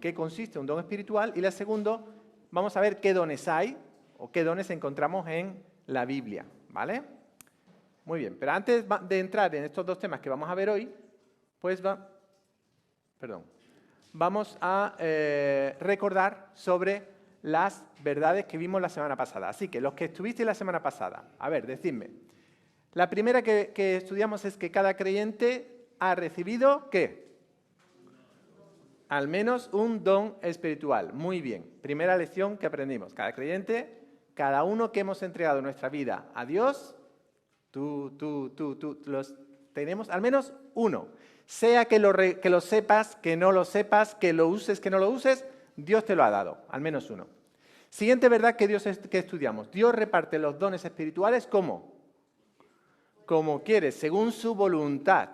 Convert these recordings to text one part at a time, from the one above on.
en qué consiste un don espiritual. Y la segunda, vamos a ver qué dones hay o qué dones encontramos en la Biblia, ¿vale? Muy bien, pero antes de entrar en estos dos temas que vamos a ver hoy, pues vamos a recordar sobre las verdades que vimos la semana pasada. Así que los que estuvisteis la semana pasada, a ver, decidme. La primera que estudiamos es que cada creyente ha recibido, ¿qué? Al menos un don espiritual. Muy bien. Primera lección que aprendimos. Cada creyente, cada uno que hemos entregado nuestra vida a Dios, tú, los tenemos al menos uno. Sea que lo sepas, que no lo sepas, que lo uses, que no lo uses, Dios te lo ha dado, al menos uno. Siguiente verdad que estudiamos. Dios reparte los dones espirituales ¿cómo? Como quiere, según su voluntad.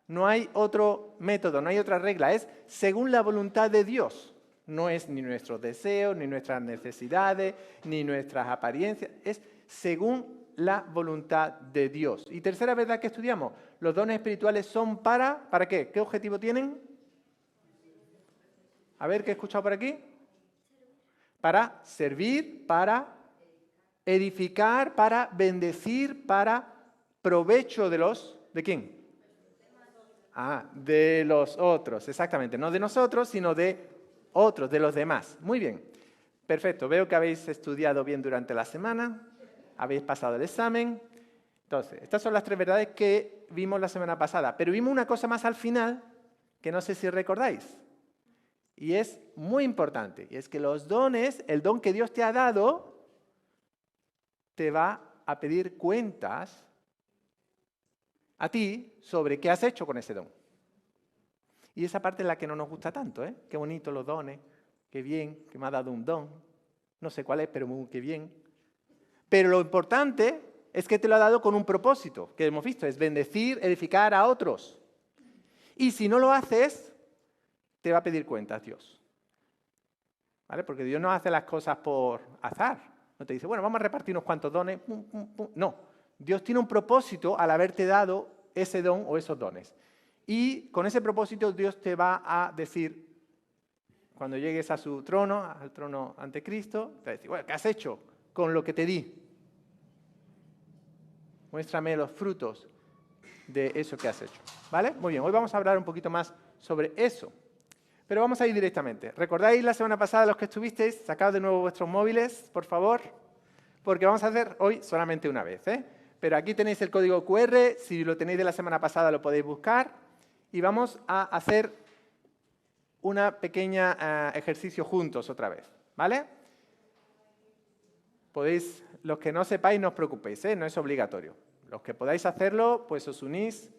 No hay otro método, no hay otra regla, es según la voluntad de Dios. No es ni nuestros deseos, ni nuestras necesidades, ni nuestras apariencias, es según la voluntad de Dios. Y tercera verdad que estudiamos, los dones espirituales son ¿para qué? ¿Qué objetivo tienen? A ver, ¿qué he escuchado por aquí? Para servir, para edificar, para bendecir, para provecho ¿de quién? De los otros, exactamente. No de nosotros, sino de otros, de los demás. Muy bien. Perfecto. Veo que habéis estudiado bien durante la semana. Habéis pasado el examen. Entonces, estas son las tres verdades que vimos la semana pasada. Pero vimos una cosa más al final, que no sé si recordáis. Y es muy importante. Y es que los dones, el don que Dios te ha dado, te va a pedir cuentas a ti sobre qué has hecho con ese don. Y esa parte es la que no nos gusta tanto, ¿eh? Qué bonito los dones, qué bien, que me ha dado un don. No sé cuál es, pero qué bien. Pero lo importante es que te lo ha dado con un propósito, que hemos visto, es bendecir, edificar a otros. Y si no lo haces, te va a pedir cuentas Dios. ¿Vale? Porque Dios no hace las cosas por azar. No te dice, bueno, vamos a repartir unos cuantos dones. No. Dios tiene un propósito al haberte dado ese don o esos dones. Y con ese propósito Dios te va a decir, cuando llegues a su trono, al trono ante Cristo, te va a decir, bueno, ¿qué has hecho con lo que te di? Muéstrame los frutos de eso que has hecho. ¿Vale? Muy bien, hoy vamos a hablar un poquito más sobre eso. Pero vamos a ir directamente. ¿Recordáis la semana pasada los que estuvisteis? Sacad de nuevo vuestros móviles, por favor, porque vamos a hacer hoy solamente una vez, ¿eh? Pero aquí tenéis el código QR, si lo tenéis de la semana pasada lo podéis buscar y vamos a hacer una pequeña ejercicio juntos otra vez, ¿vale? Podéis, los que no sepáis no os preocupéis, ¿eh? No es obligatorio. Los que podáis hacerlo, pues os unís.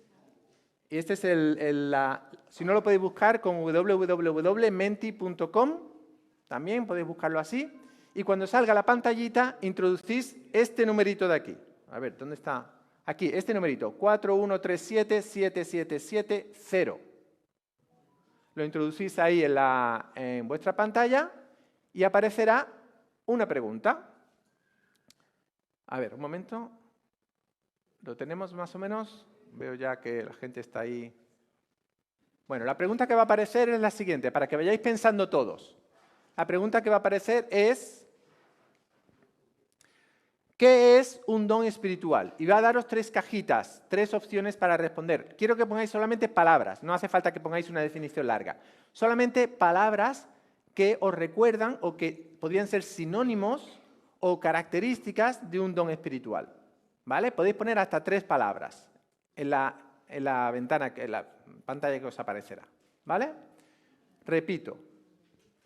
Y este es si no lo podéis buscar con www.menti.com, también podéis buscarlo así. Y cuando salga la pantallita, introducís este numerito de aquí. A ver, ¿dónde está? Aquí, este numerito, 41377770. Lo introducís ahí en vuestra pantalla y aparecerá una pregunta. A ver, un momento. ¿Lo tenemos más o menos? Veo ya que la gente está ahí. Bueno, la pregunta que va a aparecer es la siguiente, para que vayáis pensando todos. La pregunta que va a aparecer es, ¿qué es un don espiritual? Y va a daros tres cajitas, tres opciones para responder. Quiero que pongáis solamente palabras, no hace falta que pongáis una definición larga. Solamente palabras que os recuerdan o que podrían ser sinónimos o características de un don espiritual. ¿Vale? Podéis poner hasta 3 palabras en la ventana, en la pantalla que os aparecerá. ¿Vale? Repito,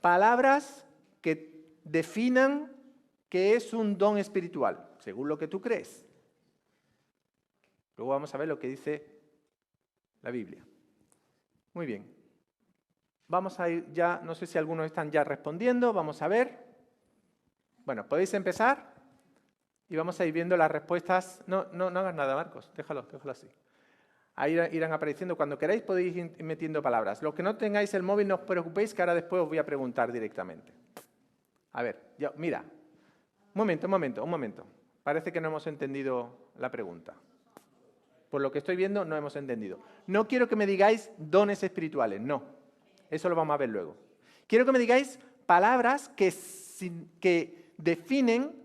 palabras que definan qué es un don espiritual, según lo que tú crees. Luego vamos a ver lo que dice la Biblia. Muy bien. Vamos a ir ya, no sé si algunos están ya respondiendo, vamos a ver. Bueno, podéis empezar y vamos a ir viendo las respuestas. No hagas nada, Marcos, déjalo así. Ahí irán apareciendo. Cuando queráis podéis ir metiendo palabras. Los que no tengáis el móvil no os preocupéis, que ahora después os voy a preguntar directamente. A ver, mira. Un momento. Parece que no hemos entendido la pregunta. Por lo que estoy viendo, no hemos entendido. No quiero que me digáis dones espirituales, no. Eso lo vamos a ver luego. Quiero que me digáis palabras que definen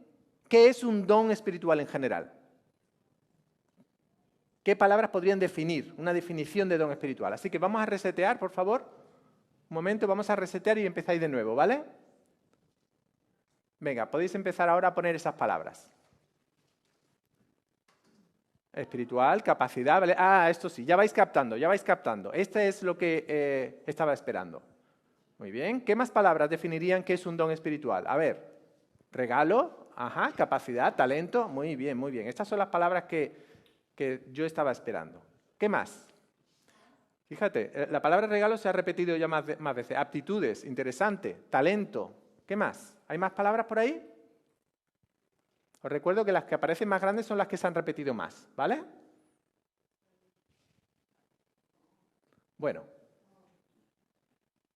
qué es un don espiritual en general. ¿Qué palabras podrían definir una definición de don espiritual? Así que vamos a resetear, por favor. Un momento, vamos a resetear y empezáis de nuevo, ¿vale? Venga, podéis empezar ahora a poner esas palabras. Espiritual, capacidad, ¿vale? Ah, esto sí, ya vais captando, ya vais captando. Este es lo que estaba esperando. Muy bien, ¿qué más palabras definirían qué es un don espiritual? A ver, regalo, ajá, capacidad, talento, muy bien, muy bien. Estas son las palabras que yo estaba esperando. ¿Qué más? Fíjate, la palabra regalo se ha repetido ya más veces. Aptitudes, interesante, talento, ¿qué más? ¿Hay más palabras por ahí? Os recuerdo que las que aparecen más grandes son las que se han repetido más, ¿vale? Bueno.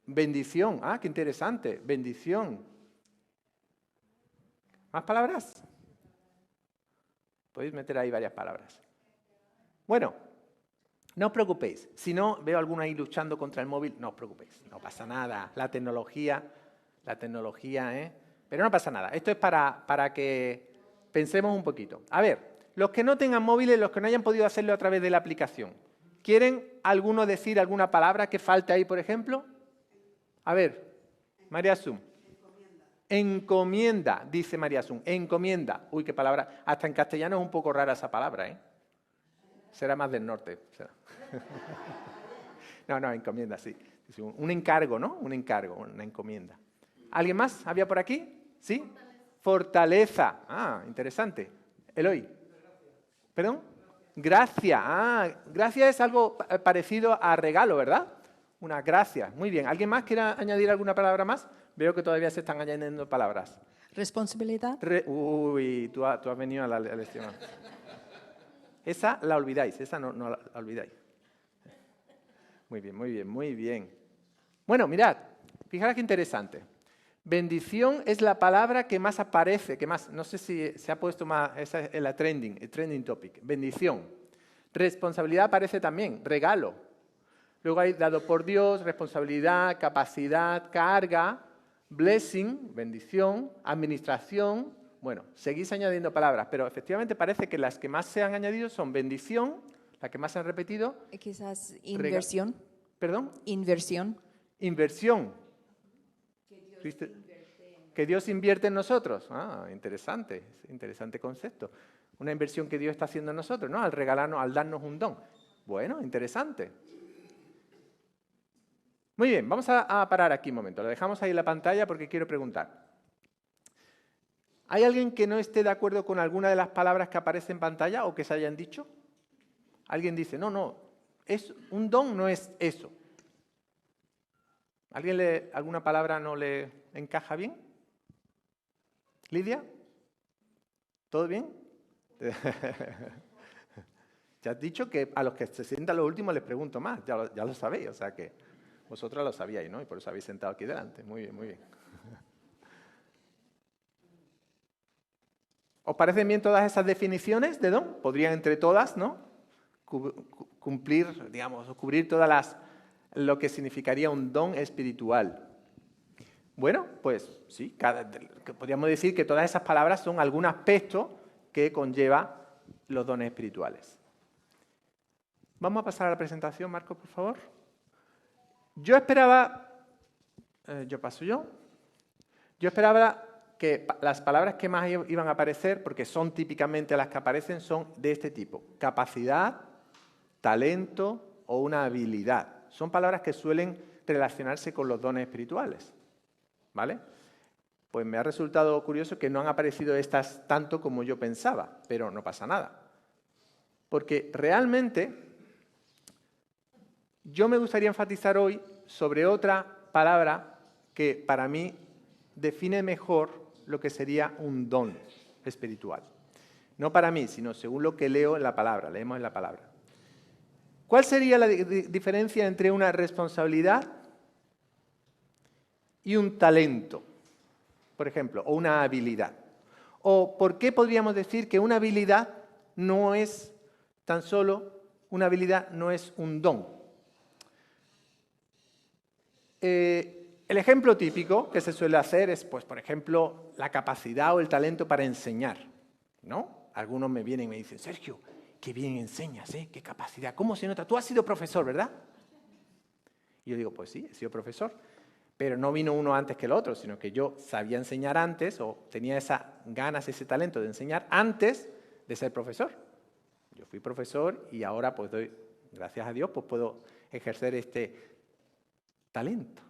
Bendición, ah, qué interesante, bendición. ¿Más palabras? Podéis meter ahí varias palabras. Bueno, no os preocupéis. Si no, veo a alguno ahí luchando contra el móvil, no os preocupéis, no pasa nada. La tecnología, ¿eh? Pero no pasa nada. Esto es para que pensemos un poquito. A ver, los que no tengan móviles, los que no hayan podido hacerlo a través de la aplicación, ¿quieren alguno decir alguna palabra que falte ahí, por ejemplo? A ver, María Zoom. Encomienda, dice María Zoom. Encomienda. Uy, qué palabra. Hasta en castellano es un poco rara esa palabra, ¿eh? Será más del norte. No, encomienda, sí. Un encargo, ¿no? Un encargo, una encomienda. ¿Alguien más había por aquí? ¿Sí? Fortaleza. Ah, interesante. Eloy. ¿Perdón? Gracia. Ah, gracia es algo parecido a regalo, ¿verdad? Una gracia. Muy bien. ¿Alguien más quiere añadir alguna palabra más? Veo que todavía se están añadiendo palabras. Responsabilidad. Uy, tú has venido a la lección. Esa la olvidáis, esa no la olvidáis. Muy bien, muy bien, muy bien. Bueno, mirad, fijaros qué interesante. Bendición es la palabra que más aparece, que más, no sé si se ha puesto más, esa es el trending topic. Bendición. Responsabilidad aparece también, regalo. Luego hay dado por Dios, responsabilidad, capacidad, carga, blessing, bendición, administración. Bueno, seguís añadiendo palabras, pero efectivamente parece que las que más se han añadido son bendición, las que más se han repetido. Quizás inversión. ¿Perdón? Inversión. Inversión. Que Dios invierte en nosotros. Ah, interesante concepto. Una inversión que Dios está haciendo en nosotros, ¿no? Al regalarnos, al darnos un don. Bueno, interesante. Muy bien, vamos a parar aquí un momento. Lo dejamos ahí en la pantalla porque quiero preguntar. ¿Hay alguien que no esté de acuerdo con alguna de las palabras que aparecen en pantalla o que se hayan dicho? Alguien dice, no, un don no es eso. ¿Alguna palabra no le encaja bien? ¿Lidia? ¿Todo bien? Ya has dicho que a los que se sientan los últimos les pregunto más, ya lo sabéis, o sea que vosotros lo sabíais, ¿no? Y por eso habéis sentado aquí delante. Muy bien, muy bien. ¿Os parecen bien todas esas definiciones de don? Podrían entre todas, ¿no? Cumplir, digamos, o cubrir todas lo que significaría un don espiritual. Bueno, pues sí, podríamos decir que todas esas palabras son algún aspecto que conlleva los dones espirituales. Vamos a pasar a la presentación, Marcos, por favor. Yo esperaba que las palabras que más iban a aparecer, porque son típicamente las que aparecen, son de este tipo. Capacidad, talento o una habilidad. Son palabras que suelen relacionarse con los dones espirituales. ¿Vale? Pues me ha resultado curioso que no han aparecido estas tanto como yo pensaba, pero no pasa nada. Porque realmente yo me gustaría enfatizar hoy sobre otra palabra que para mí define mejor lo que sería un don espiritual. No para mí, sino según lo que leo en la palabra, leemos en la palabra. ¿Cuál sería la diferencia entre una responsabilidad y un talento, por ejemplo, o una habilidad? ¿O por qué podríamos decir que una habilidad no es tan solo, una habilidad no es un don? el ejemplo típico que se suele hacer es, pues, por ejemplo, la capacidad o el talento para enseñar, ¿no? Algunos me vienen y me dicen, Sergio, qué bien enseñas, ¿eh? Qué capacidad, ¿cómo se nota? Tú has sido profesor, ¿verdad? Y yo digo, pues sí, he sido profesor. Pero no vino uno antes que el otro, sino que yo sabía enseñar antes o tenía esas ganas, ese talento de enseñar antes de ser profesor. Yo fui profesor y ahora, pues, gracias a Dios, pues puedo ejercer este talento,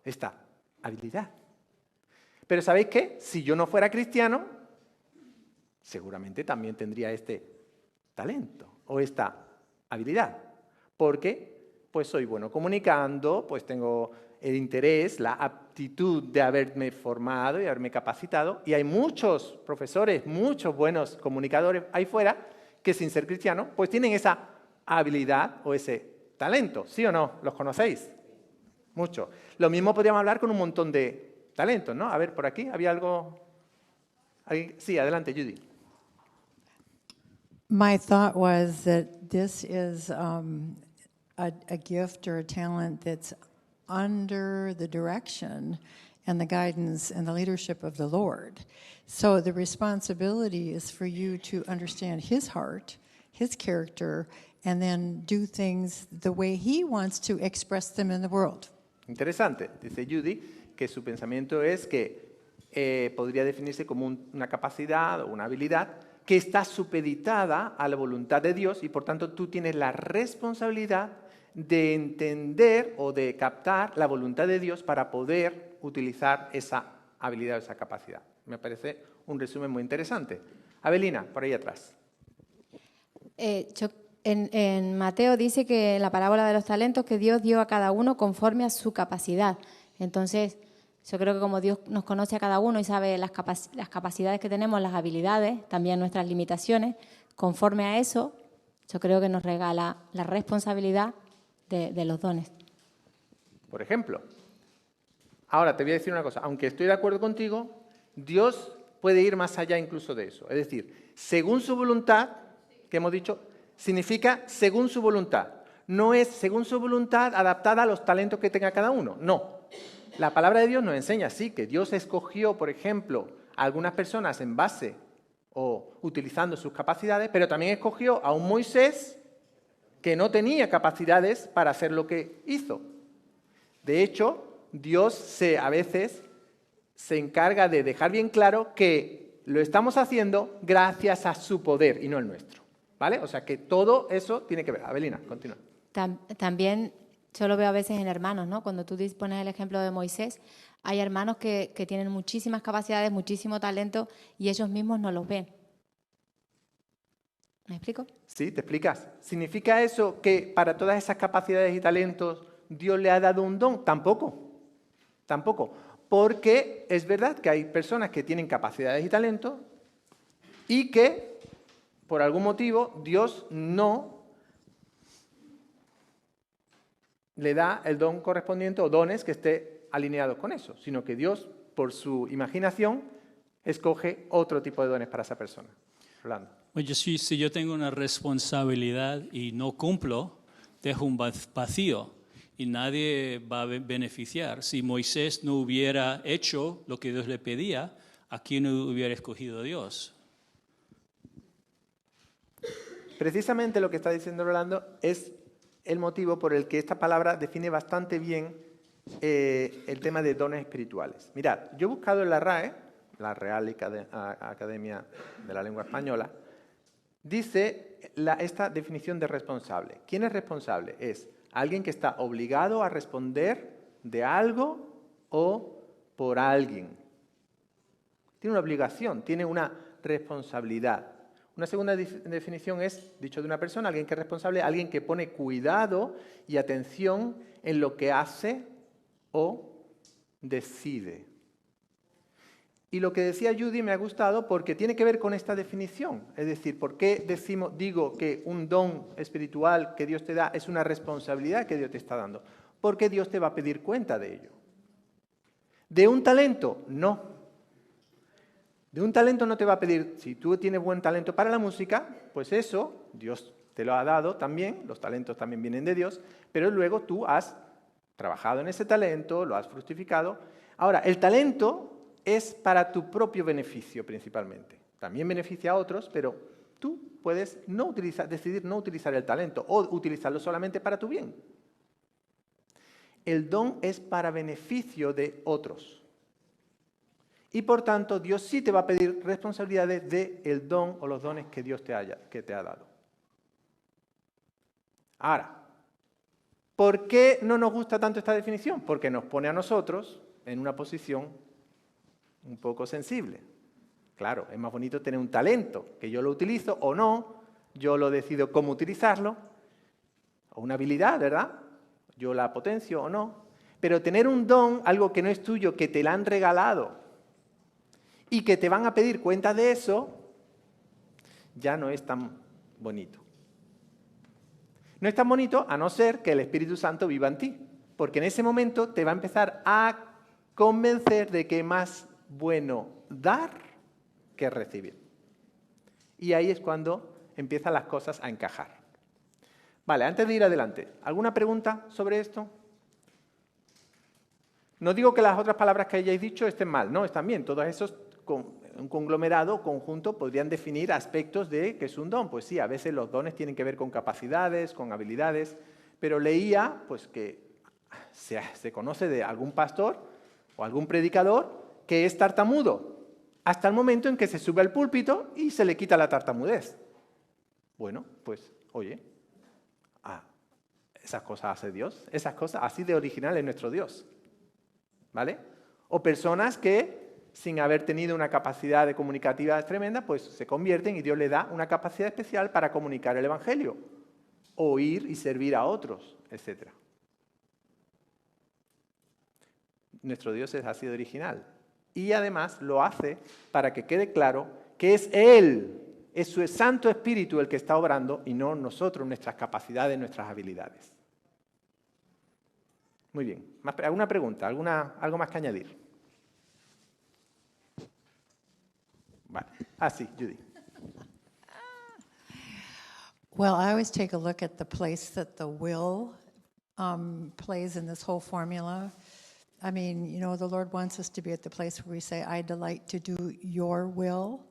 esta habilidad. Pero ¿sabéis qué? Si yo no fuera cristiano, seguramente también tendría este talento o esta habilidad. Porque pues soy bueno comunicando, pues tengo el interés, la aptitud de haberme formado y haberme capacitado. Y hay muchos profesores, muchos buenos comunicadores ahí fuera que sin ser cristianos, pues tienen esa habilidad o ese talento. ¿Sí o no? ¿Los conocéis? Mucho. Lo mismo podríamos hablar con un montón de talentos, ¿no? A ver, por aquí, ¿había algo? Sí, adelante, Judy. My thought was that this is a gift or a talent that's under the direction and the guidance and the leadership of the Lord. So the responsibility is for you to understand His heart, His character, and then do things the way He wants to express them in the world. Interesante. Dice Judy que su pensamiento es que podría definirse como una capacidad o una habilidad que está supeditada a la voluntad de Dios y por tanto tú tienes la responsabilidad de entender o de captar la voluntad de Dios para poder utilizar esa habilidad o esa capacidad. Me parece un resumen muy interesante. Abelina, por ahí atrás. En Mateo dice que en la parábola de los talentos que Dios dio a cada uno conforme a su capacidad. Entonces, yo creo que como Dios nos conoce a cada uno y sabe las capacidades que tenemos, las habilidades, también nuestras limitaciones, conforme a eso, yo creo que nos regala la responsabilidad de los dones. Por ejemplo, ahora te voy a decir una cosa, aunque estoy de acuerdo contigo, Dios puede ir más allá incluso de eso. Es decir, según su voluntad, que hemos dicho, significa según su voluntad. No es según su voluntad adaptada a los talentos que tenga cada uno, no. La palabra de Dios nos enseña, sí, que Dios escogió, por ejemplo, a algunas personas en base o utilizando sus capacidades, pero también escogió a un Moisés que no tenía capacidades para hacer lo que hizo. De hecho, Dios a veces se encarga de dejar bien claro que lo estamos haciendo gracias a su poder y no el nuestro. ¿Vale? O sea que todo eso tiene que ver. Abelina, continúa. También yo lo veo a veces en hermanos, ¿no? Cuando tú pones el ejemplo de Moisés, hay hermanos que tienen muchísimas capacidades, muchísimo talento y ellos mismos no los ven. ¿Me explico? Sí, te explicas. ¿Significa eso que para todas esas capacidades y talentos Dios le ha dado un don? Tampoco. Tampoco. Porque es verdad que hay personas que tienen capacidades y talentos y que por algún motivo Dios no le da el don correspondiente o dones que esté alineados con eso, sino que Dios, por su imaginación, escoge otro tipo de dones para esa persona. Rolando. Oye, si yo tengo una responsabilidad y no cumplo, dejo un vacío y nadie va a beneficiar. Si Moisés no hubiera hecho lo que Dios le pedía, ¿a quién hubiera escogido Dios? Precisamente lo que está diciendo Rolando es el motivo por el que esta palabra define bastante bien el tema de dones espirituales. Mirad, yo he buscado en la RAE, la Real Academia de la Lengua Española, dice esta definición de responsable. ¿Quién es responsable? Es alguien que está obligado a responder de algo o por alguien. Tiene una obligación, tiene una responsabilidad. Una segunda definición es, dicho de una persona, alguien que es responsable, alguien que pone cuidado y atención en lo que hace o decide. Y lo que decía Judy me ha gustado porque tiene que ver con esta definición. Es decir, ¿por qué digo que un don espiritual que Dios te da es una responsabilidad que Dios te está dando? Porque Dios te va a pedir cuenta de ello. ¿De un talento? No. De un talento no te va a pedir, si tú tienes buen talento para la música, pues eso, Dios te lo ha dado también, los talentos también vienen de Dios, pero luego tú has trabajado en ese talento, lo has fructificado. Ahora, el talento es para tu propio beneficio principalmente. También beneficia a otros, pero tú puedes decidir no utilizar el talento o utilizarlo solamente para tu bien. El don es para beneficio de otros. Y por tanto, Dios sí te va a pedir responsabilidades del don o los dones que Dios te ha dado. Ahora, ¿por qué no nos gusta tanto esta definición? Porque nos pone a nosotros en una posición un poco sensible. Claro, es más bonito tener un talento, que yo lo utilizo o no, yo lo decido cómo utilizarlo, o una habilidad, ¿verdad? Yo la potencio o no. Pero tener un don, algo que no es tuyo, que te la han regalado y que te van a pedir cuenta de eso, ya no es tan bonito. No es tan bonito a no ser que el Espíritu Santo viva en ti, porque en ese momento te va a empezar a convencer de que es más bueno dar que recibir. Y ahí es cuando empiezan las cosas a encajar. Vale, antes de ir adelante, ¿alguna pregunta sobre esto? No digo que las otras palabras que hayáis dicho estén mal, no, están bien. Todos esos, un conglomerado, conjunto, podrían definir aspectos de que es un don. Pues sí, a veces los dones tienen que ver con capacidades, con habilidades, pero leía pues que se conoce de algún pastor o algún predicador que es tartamudo, hasta el momento en que se sube al púlpito y se le quita la tartamudez. Bueno, pues, oye, esas cosas hace Dios, esas cosas así de original es nuestro Dios, ¿vale? O personas que, sin haber tenido una capacidad de comunicativa tremenda, pues se convierten y Dios le da una capacidad especial para comunicar el Evangelio, oír y servir a otros, etc. Nuestro Dios es así de original. Y además lo hace para que quede claro que es Él, es su Santo Espíritu el que está obrando y no nosotros, nuestras capacidades, nuestras habilidades. Muy bien. ¿Alguna pregunta? ¿Algo más que añadir? Vale. Sí, Judy. Well, I always take a look at the place that the will plays in this whole formula. I mean, you know, the Lord wants us to be at the place where we say, I delight to do your will.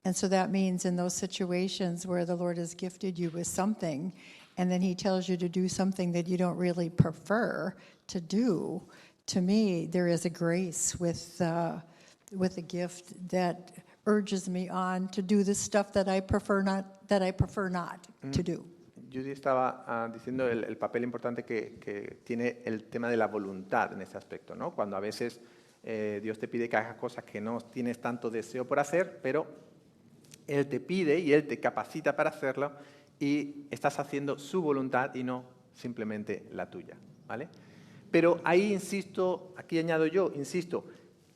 And so that means in those situations where the Lord has gifted you with something, and then he tells you to do something that you don't really prefer to do, to me, there is a grace with a gift that urges me on to do the stuff that I prefer not to do. Judy estaba diciendo el papel importante que tiene el tema de la voluntad en ese aspecto, ¿no? Cuando a veces Dios te pide que hagas cosas que no tienes tanto deseo por hacer, pero Él te pide y Él te capacita para hacerlo y estás haciendo su voluntad y no simplemente la tuya, ¿vale? Pero ahí insisto, aquí añado yo, insisto,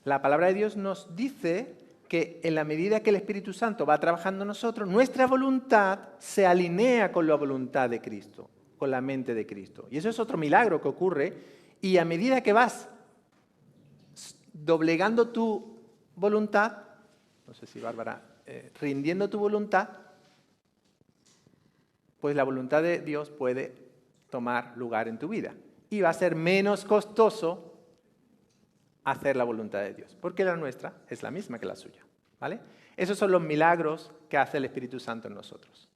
la palabra de Dios nos dice que en la medida que el Espíritu Santo va trabajando en nosotros, nuestra voluntad se alinea con la voluntad de Cristo, con la mente de Cristo. Y eso es otro milagro que ocurre. Y a medida que vas doblegando tu voluntad, no sé si Bárbara, rindiendo tu voluntad, pues la voluntad de Dios puede tomar lugar en tu vida. Y va a ser menos costoso hacer la voluntad de Dios, porque la nuestra es la misma que la suya, ¿vale? Esos son los milagros que hace el Espíritu Santo en nosotros.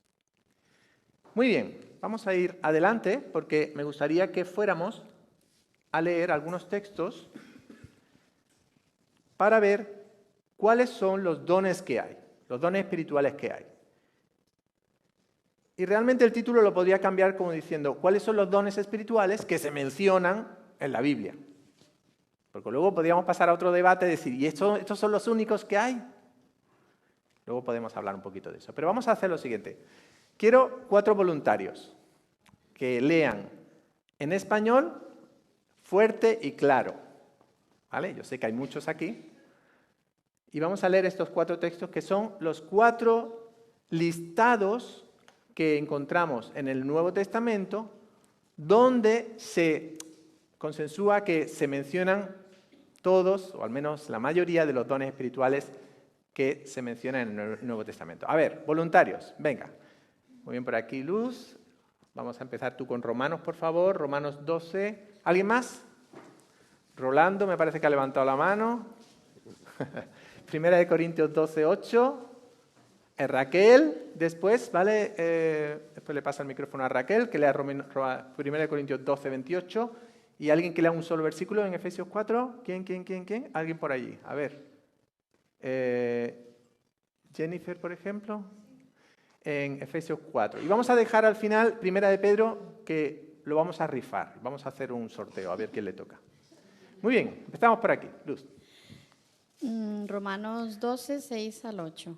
Muy bien, vamos a ir adelante porque me gustaría que fuéramos a leer algunos textos para ver cuáles son los dones que hay, los dones espirituales que hay. Y realmente el título lo podría cambiar como diciendo ¿cuáles son los dones espirituales que se mencionan en la Biblia? Porque luego podríamos pasar a otro debate y decir, ¿y estos son los únicos que hay? Luego podemos hablar un poquito de eso. Pero vamos a hacer lo siguiente. Quiero 4 voluntarios que lean en español fuerte y claro. ¿Vale? Yo sé que hay muchos aquí. Y vamos a leer estos 4 textos que son los 4 listados que encontramos en el Nuevo Testamento donde se consensúa que se mencionan todos, o al menos la mayoría de los dones espirituales que se mencionan en el Nuevo Testamento. A ver, voluntarios, venga. Muy bien por aquí, Luz. Vamos a empezar tú con Romanos, por favor. Romanos 12. ¿Alguien más? Rolando me parece que ha levantado la mano. Primera de Corintios 12, 8. Raquel, después, ¿vale? Después le pasa el micrófono a Raquel, que lea Primera de Corintios 12, 28. ¿Y alguien que lea un solo versículo en Efesios 4? ¿Quién? Alguien por allí. A ver. Jennifer, por ejemplo, en Efesios 4. Y vamos a dejar al final Primera de Pedro, que lo vamos a rifar. Vamos a hacer un sorteo, a ver quién le toca. Muy bien, empezamos por aquí. Luz. Romanos 12, 6 al 8.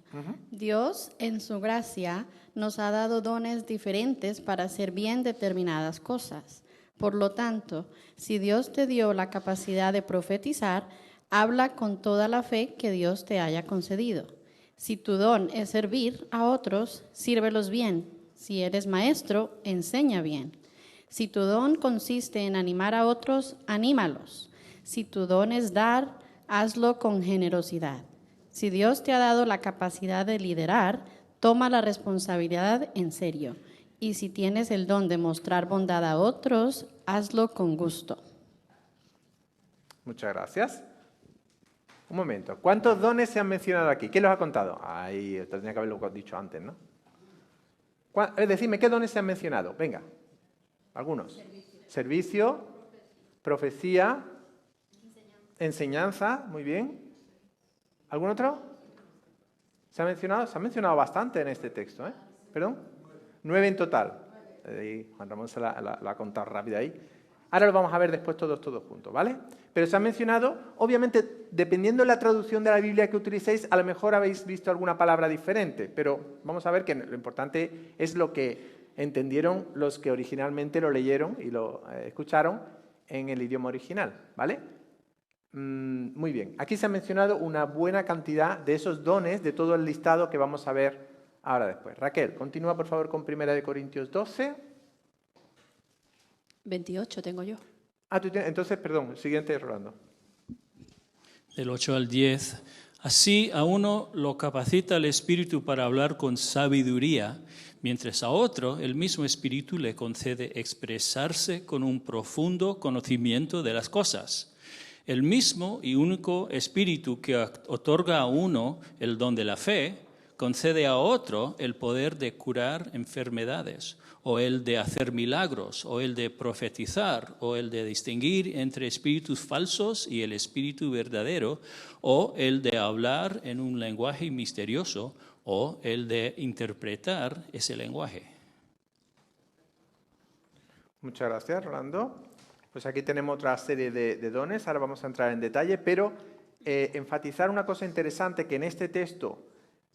Dios, en su gracia, nos ha dado dones diferentes para hacer bien determinadas cosas. Por lo tanto, si Dios te dio la capacidad de profetizar, habla con toda la fe que Dios te haya concedido. Si tu don es servir a otros, sírvelos bien. Si eres maestro, enseña bien. Si tu don consiste en animar a otros, anímalos. Si tu don es dar, hazlo con generosidad. Si Dios te ha dado la capacidad de liderar, toma la responsabilidad en serio. Y si tienes el don de mostrar bondad a otros, hazlo con gusto. Muchas gracias. Un momento. ¿Cuántos dones se han mencionado aquí? ¿Quién los ha contado? Ahí, tenía que haberlo dicho antes, ¿no? Decidme, ¿qué dones se han mencionado? Venga. Algunos. Servicio, profecía, enseñanza, muy bien. ¿Algún otro? ¿Se ha mencionado bastante en este texto, ¿eh? ¿Perdón? 9 en total. Juan Ramón se la ha contado rápido ahí. Ahora lo vamos a ver después todos juntos, ¿vale? Pero se han mencionado, obviamente, dependiendo de la traducción de la Biblia que utilicéis, a lo mejor habéis visto alguna palabra diferente, pero vamos a ver que lo importante es lo que entendieron los que originalmente lo leyeron y lo escucharon en el idioma original, ¿vale? Muy bien. Aquí se ha mencionado una buena cantidad de esos dones, de todo el listado que vamos a ver ahora después. Raquel, continúa por favor con 1 Corintios 12. 28 tengo yo. Entonces, perdón, siguiente, Rolando. Del 8 al 10. Así a uno lo capacita el Espíritu para hablar con sabiduría, mientras a otro el mismo Espíritu le concede expresarse con un profundo conocimiento de las cosas. El mismo y único Espíritu que otorga a uno el don de la fe, concede a otro el poder de curar enfermedades, o el de hacer milagros, o el de profetizar, o el de distinguir entre espíritus falsos y el espíritu verdadero, o el de hablar en un lenguaje misterioso, o el de interpretar ese lenguaje. Muchas gracias, Rolando. Pues aquí tenemos otra serie de dones, ahora vamos a entrar en detalle, pero enfatizar una cosa interesante que en este texto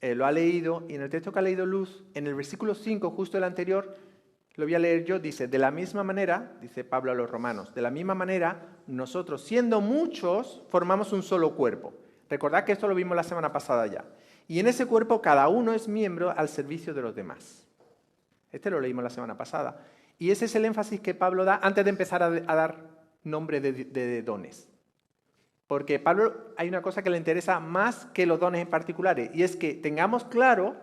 lo ha leído, y en el texto que ha leído Luz, en el versículo 5, justo el anterior, lo voy a leer yo, dice, de la misma manera, dice Pablo a los romanos, de la misma manera, nosotros, siendo muchos, formamos un solo cuerpo. Recordad que esto lo vimos la semana pasada ya. Y en ese cuerpo cada uno es miembro al servicio de los demás. Este lo leímos la semana pasada. Y ese es el énfasis que Pablo da antes de empezar a dar nombre de dones. Porque a Pablo hay una cosa que le interesa más que los dones en particulares, y es que tengamos claro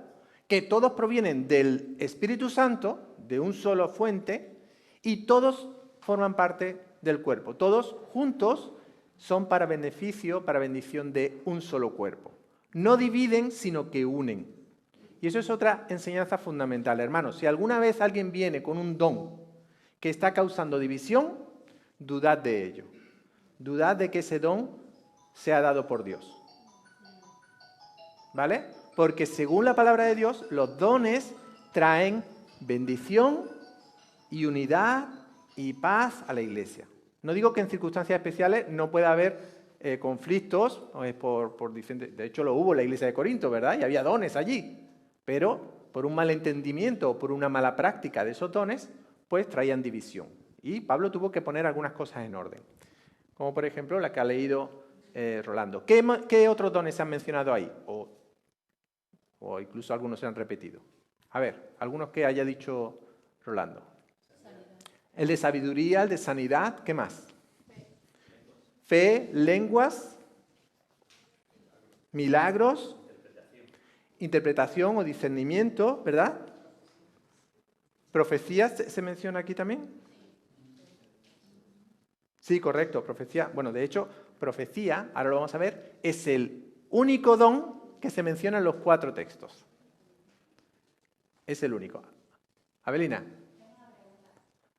que todos provienen del Espíritu Santo, de un solo fuente, y todos forman parte del cuerpo. Todos juntos son para beneficio, para bendición de un solo cuerpo. No dividen, sino que unen. Y eso es otra enseñanza fundamental, hermanos. Si alguna vez alguien viene con un don que está causando división, dudad de ello. Dudad de que ese don sea dado por Dios. ¿Vale? Porque según la palabra de Dios, los dones traen bendición y unidad y paz a la iglesia. No digo que en circunstancias especiales no pueda haber conflictos, por diferentes, de hecho lo hubo en la iglesia de Corinto, ¿verdad? Y había dones allí. Pero por un malentendimiento o por una mala práctica de esos dones, pues traían división. Y Pablo tuvo que poner algunas cosas en orden. Como por ejemplo la que ha leído Rolando. ¿Qué otros dones se han mencionado ahí? O incluso algunos se han repetido. A ver, algunos que haya dicho Rolando. El de sabiduría, el de sanidad, ¿qué más? Fe, lenguas, milagros, interpretación o discernimiento, ¿verdad? ¿Profecías se menciona aquí también? Sí, correcto, profecía. Bueno, de hecho, profecía, ahora lo vamos a ver, es el único don que se menciona en los 4 textos. Es el único. Abelina.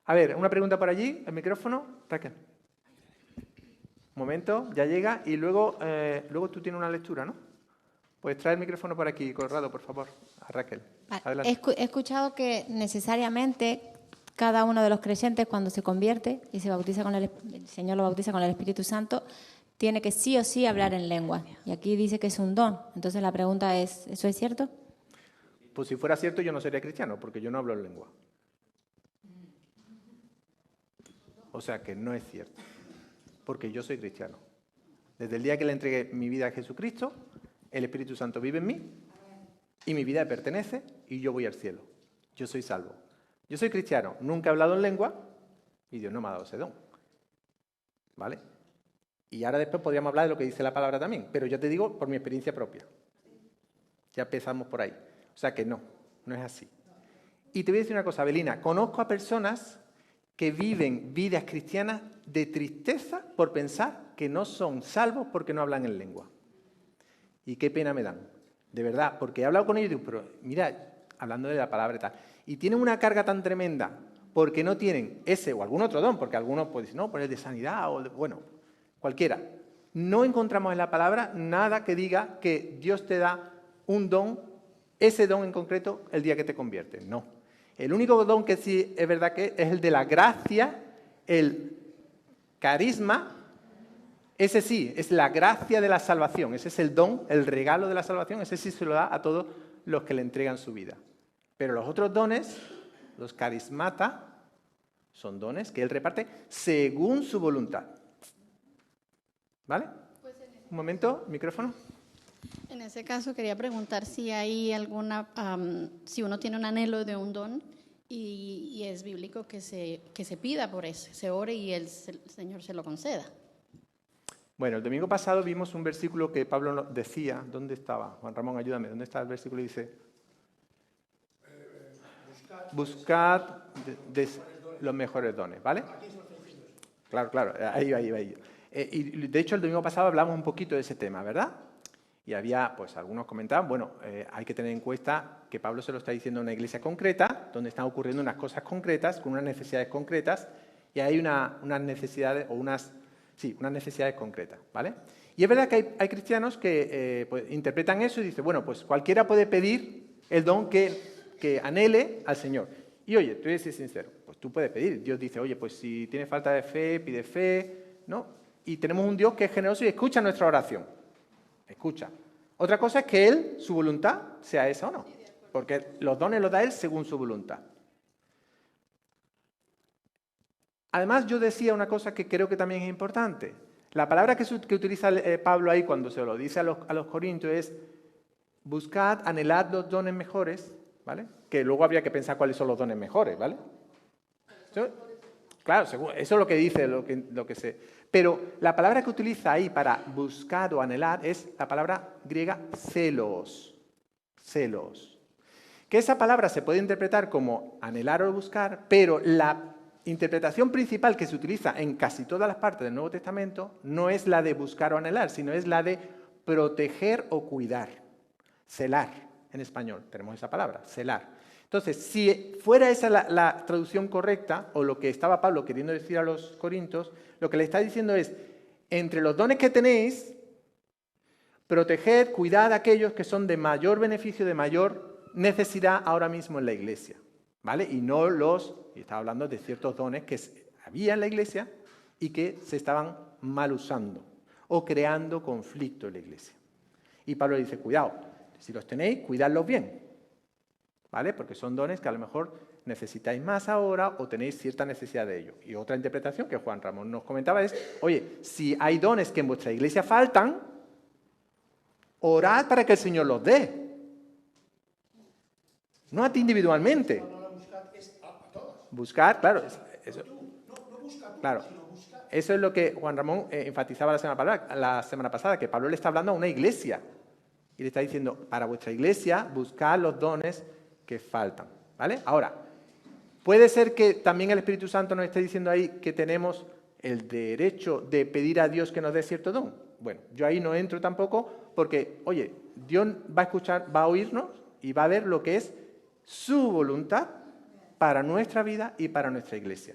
A ver, una pregunta por allí, el micrófono. Raquel. Un momento, ya llega. Y luego tú tienes una lectura, ¿no? Pues trae el micrófono por aquí, Conrado, por favor. A Raquel. Adelante. He escuchado que necesariamente cada uno de los creyentes cuando se convierte y se bautiza con el Señor lo bautiza con el Espíritu Santo, tiene que sí o sí hablar en lengua. Y aquí dice que es un don. Entonces la pregunta es, ¿eso es cierto? Pues si fuera cierto yo no sería cristiano, porque yo no hablo en lengua. O sea que no es cierto, porque yo soy cristiano. Desde el día que le entregué mi vida a Jesucristo, el Espíritu Santo vive en mí y mi vida le pertenece y yo voy al cielo. Yo soy salvo. Yo soy cristiano, nunca he hablado en lengua y Dios no me ha dado ese don. ¿Vale? Y ahora después podríamos hablar de lo que dice la palabra también, pero yo te digo por mi experiencia propia. Ya empezamos por ahí. O sea que no es así. Y te voy a decir una cosa, Abelina, conozco a personas que viven vidas cristianas de tristeza por pensar que no son salvos porque no hablan en lengua. Y qué pena me dan, de verdad, porque he hablado con ellos y digo, pero mira, hablando de la palabra y tal, y tienen una carga tan tremenda porque no tienen ese o algún otro don, porque algunos pueden decir, no, pues el de sanidad o bueno, cualquiera. No encontramos en la palabra nada que diga que Dios te da un don, ese don en concreto, el día que te conviertes. No. El único don que sí es verdad que es el de la gracia, el carisma, ese sí, es la gracia de la salvación. Ese es el don, el regalo de la salvación, ese sí se lo da a todos los que le entregan su vida. Pero los otros dones, los carismata, son dones que Él reparte según su voluntad. ¿Vale? Un momento, micrófono. En ese caso quería preguntar si hay alguna, si uno tiene un anhelo de un don y es bíblico que se pida por eso, se ore y el Señor se lo conceda. Bueno, el domingo pasado vimos un versículo que Pablo nos decía. ¿Dónde estaba? Juan Ramón, ayúdame. ¿Dónde está el versículo? Dice, buscad los mejores dones, ¿vale? Claro, ahí va. Y de hecho el domingo pasado hablamos un poquito de ese tema, ¿verdad? Y había, pues algunos comentaban, bueno, hay que tener en cuenta que Pablo se lo está diciendo a una iglesia concreta, donde están ocurriendo unas cosas concretas, con unas necesidades concretas, y hay unas necesidades, o unas necesidades concretas, ¿vale? Y es verdad que hay cristianos que pues, interpretan eso y dicen, bueno, pues cualquiera puede pedir el don que anhele al Señor. Y oye, te voy a decir sincero, pues tú puedes pedir. Dios dice, oye, pues si tienes falta de fe, pide fe, ¿no? Y tenemos un Dios que es generoso y escucha nuestra oración. Escucha. Otra cosa es que Él, su voluntad, sea esa o no. Porque los dones los da Él según su voluntad. Además, yo decía una cosa que creo que también es importante. La palabra que utiliza Pablo ahí cuando se lo dice a los corintios es buscad, anhelad los dones mejores, ¿vale? Que luego habría que pensar cuáles son los dones mejores, ¿vale? Claro, eso es lo que dice, lo que sé. Pero la palabra que utiliza ahí para buscar o anhelar es la palabra griega celos. Celos. Que esa palabra se puede interpretar como anhelar o buscar, pero la interpretación principal que se utiliza en casi todas las partes del Nuevo Testamento no es la de buscar o anhelar, sino es la de proteger o cuidar. Celar, en español, tenemos esa palabra, celar. Entonces, si fuera esa la traducción correcta, o lo que estaba Pablo queriendo decir a los corintios, lo que le está diciendo es, entre los dones que tenéis, proteged, cuidad a aquellos que son de mayor beneficio, de mayor necesidad ahora mismo en la iglesia, ¿vale? Y estaba hablando de ciertos dones que había en la iglesia y que se estaban mal usando o creando conflicto en la iglesia. Y Pablo dice, cuidado, si los tenéis, cuidadlos bien, ¿vale? Porque son dones que a lo mejor necesitáis más ahora o tenéis cierta necesidad de ello. Y otra interpretación que Juan Ramón nos comentaba es, oye, si hay dones que en vuestra iglesia faltan, orad para que el Señor los dé. No a ti individualmente. Buscar, claro, eso. Claro, eso es lo que Juan Ramón enfatizaba la semana pasada, que Pablo le está hablando a una iglesia. Y le está diciendo, para vuestra iglesia, buscad los dones que faltan, ¿vale? Ahora, puede ser que también el Espíritu Santo nos esté diciendo ahí que tenemos el derecho de pedir a Dios que nos dé cierto don? Bueno, yo ahí no entro tampoco porque, oye, Dios va a escuchar, va a oírnos y va a ver lo que es su voluntad para nuestra vida y para nuestra iglesia.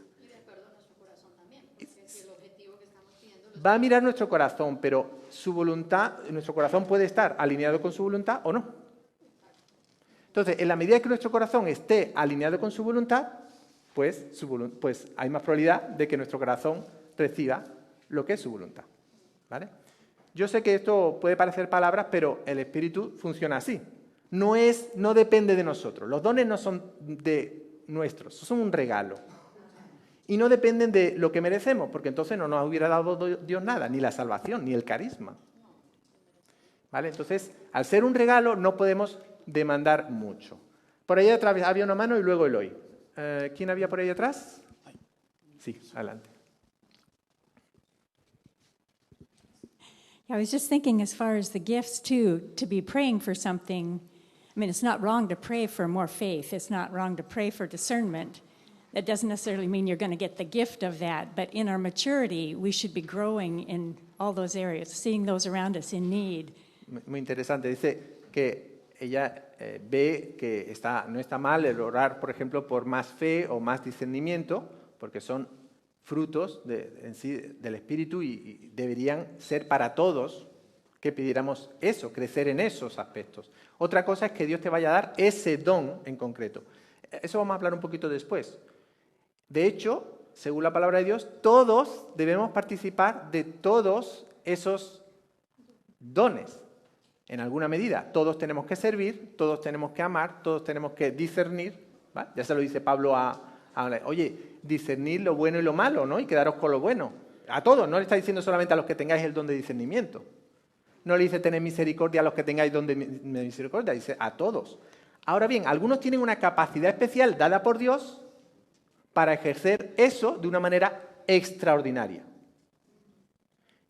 Va a mirar nuestro corazón, pero su voluntad, nuestro corazón puede estar alineado con su voluntad o no. Entonces, en la medida que nuestro corazón esté alineado con su voluntad, pues hay más probabilidad de que nuestro corazón reciba lo que es su voluntad. ¿Vale? Yo sé que esto puede parecer palabras, pero el Espíritu funciona así. No depende de nosotros. Los dones no son de nuestros, son un regalo. Y no dependen de lo que merecemos, porque entonces no nos hubiera dado Dios nada, ni la salvación, ni el carisma. ¿Vale? Entonces, al ser un regalo, no podemos demandar mucho. Por ahí atrás había una mano y luego Eloy. ¿Quién había por ahí atrás? Sí, adelante. I was just thinking, as far as the gifts, too, to be praying for something. I mean, it's not wrong to pray for more faith. It's not wrong to pray for discernment. That doesn't necessarily mean you're going to get the gift of that. But in our maturity, we should be growing in all those areas, seeing those around us in need. Muy interesante. Dice que ella ve que no está mal el orar, por ejemplo, por más fe o más discernimiento, porque son frutos en sí del Espíritu y deberían ser para todos que pidiéramos eso, crecer en esos aspectos. Otra cosa es que Dios te vaya a dar ese don en concreto. Eso vamos a hablar un poquito después. De hecho, según la palabra de Dios, todos debemos participar de todos esos dones. En alguna medida, todos tenemos que servir, todos tenemos que amar, todos tenemos que discernir. ¿Vale? Ya se lo dice Pablo oye, discernir lo bueno y lo malo, ¿no? Y quedaros con lo bueno. A todos, no le está diciendo solamente a los que tengáis el don de discernimiento. No le dice tener misericordia a los que tengáis don de misericordia, dice a todos. Ahora bien, algunos tienen una capacidad especial dada por Dios para ejercer eso de una manera extraordinaria.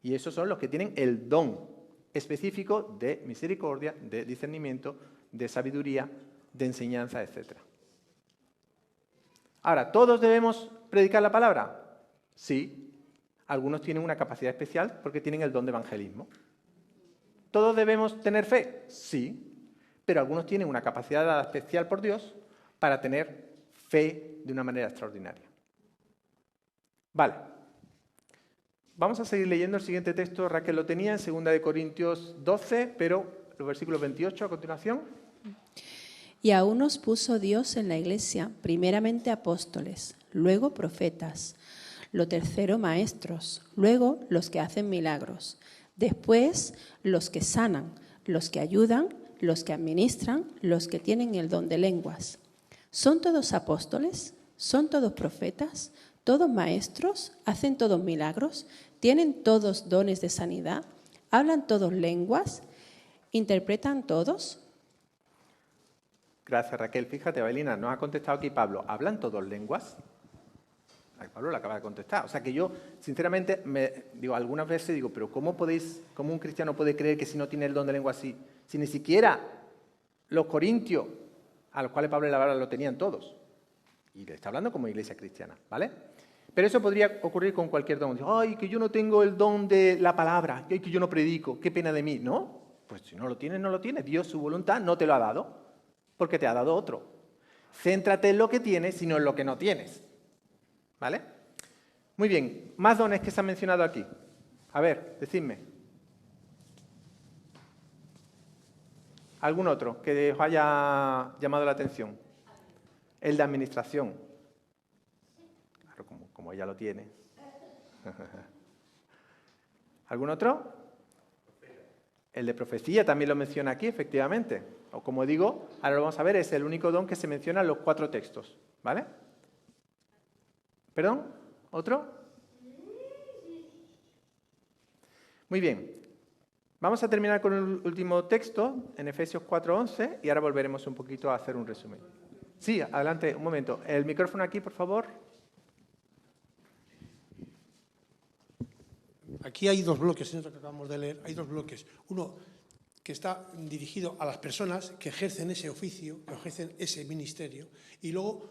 Y esos son los que tienen el don específico de misericordia, de discernimiento, de sabiduría, de enseñanza, etc. Ahora, ¿todos debemos predicar la palabra? Sí. Algunos tienen una capacidad especial porque tienen el don de evangelismo. ¿Todos debemos tener fe? Sí. Pero algunos tienen una capacidad dada especial por Dios para tener fe de una manera extraordinaria. Vale. Vamos a seguir leyendo el siguiente texto. Raquel lo tenía en 2 Corintios 12, pero los versículos 28 a continuación. Y a unos puso Dios en la iglesia, primeramente apóstoles, luego profetas, lo tercero maestros, luego los que hacen milagros, después los que sanan, los que ayudan, los que administran, los que tienen el don de lenguas. ¿Son todos apóstoles? ¿Son todos profetas? ¿Todos maestros? ¿Hacen todos milagros? ¿Tienen todos dones de sanidad? ¿Hablan todos lenguas? ¿Interpretan todos? Gracias, Raquel. Fíjate, Avelina, nos ha contestado aquí Pablo. ¿Hablan todos lenguas? Pablo lo acaba de contestar. O sea que yo, sinceramente, algunas veces digo, pero ¿cómo un cristiano puede creer que si no tiene el don de lengua así? Si ni siquiera los corintios, a los cuales Pablo y la palabra lo tenían todos. Y le está hablando como iglesia cristiana, ¿vale? Pero eso podría ocurrir con cualquier don. Ay, que yo no tengo el don de la palabra, ay, que yo no predico, qué pena de mí. No, pues si no lo tienes, no lo tienes. Dios, su voluntad, no te lo ha dado, porque te ha dado otro. Céntrate en lo que tienes y no en lo que no tienes. ¿Vale? Muy bien, más dones que se han mencionado aquí. A ver, decidme. ¿Algún otro que os haya llamado la atención? El de administración. Claro, como ella lo tiene. ¿Algún otro? El de profecía también lo menciona aquí, efectivamente. O como digo, ahora lo vamos a ver, es el único don que se menciona en los 4 textos. ¿Vale? ¿Perdón? ¿Otro? Muy bien. Vamos a terminar con el último texto, en Efesios 4:11, y ahora volveremos un poquito a hacer un resumen. Sí, adelante, un momento. El micrófono aquí, por favor. Aquí hay 2 bloques, en esto que acabamos de leer, hay 2 bloques. Uno que está dirigido a las personas que ejercen ese oficio, que ejercen ese ministerio, y luego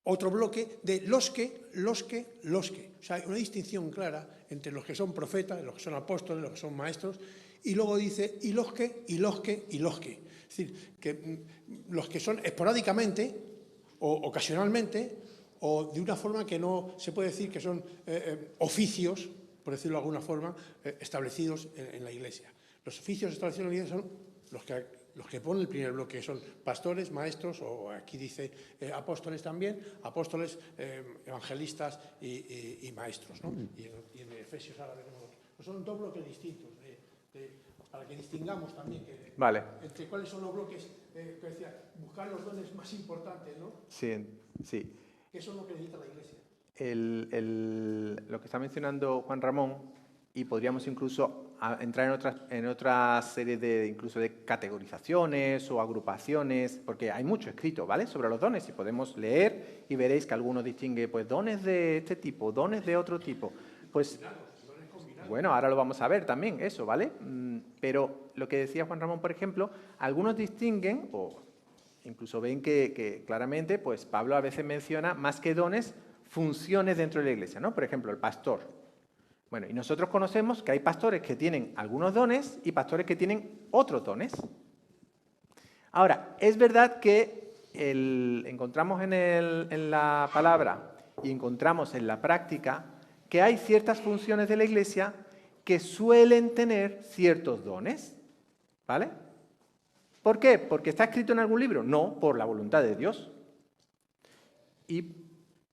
otro bloque de los que. O sea, hay una distinción clara entre los que son profetas, los que son apóstoles, los que son maestros, y luego dice y los que. Es decir, que los que son esporádicamente o ocasionalmente o de una forma que no se puede decir que son oficios, por decirlo de alguna forma, establecidos en la Iglesia. Los oficios establecidos en la Iglesia son los que ponen el primer bloque, son pastores, maestros, o aquí dice apóstoles también, apóstoles, evangelistas y maestros, ¿no? Y en Efesios ahora veremos otros. Son dos bloques distintos, para que distingamos también vale. entre cuáles son los bloques, que decía, buscar los dones más importantes, ¿no? Sí, sí. Eso es lo que necesita la Iglesia. Lo que está mencionando Juan Ramón, y podríamos incluso entrar en otra serie de incluso de categorizaciones o agrupaciones, porque hay mucho escrito, ¿vale?, sobre los dones, y podemos leer y veréis que algunos distingue pues dones de este tipo, dones de otro tipo. Pues bueno, ahora lo vamos a ver también, eso, ¿vale? Pero lo que decía Juan Ramón, por ejemplo, algunos distinguen, o incluso ven que claramente, pues Pablo a veces menciona, más que dones, funciones dentro de la Iglesia, ¿no? Por ejemplo, el pastor. Bueno, y nosotros conocemos que hay pastores que tienen algunos dones y pastores que tienen otros dones. Ahora, es verdad que encontramos en la palabra y encontramos en la práctica que hay ciertas funciones de la Iglesia que suelen tener ciertos dones, ¿vale? ¿Por qué? ¿Porque está escrito en algún libro? No, por la voluntad de Dios. Y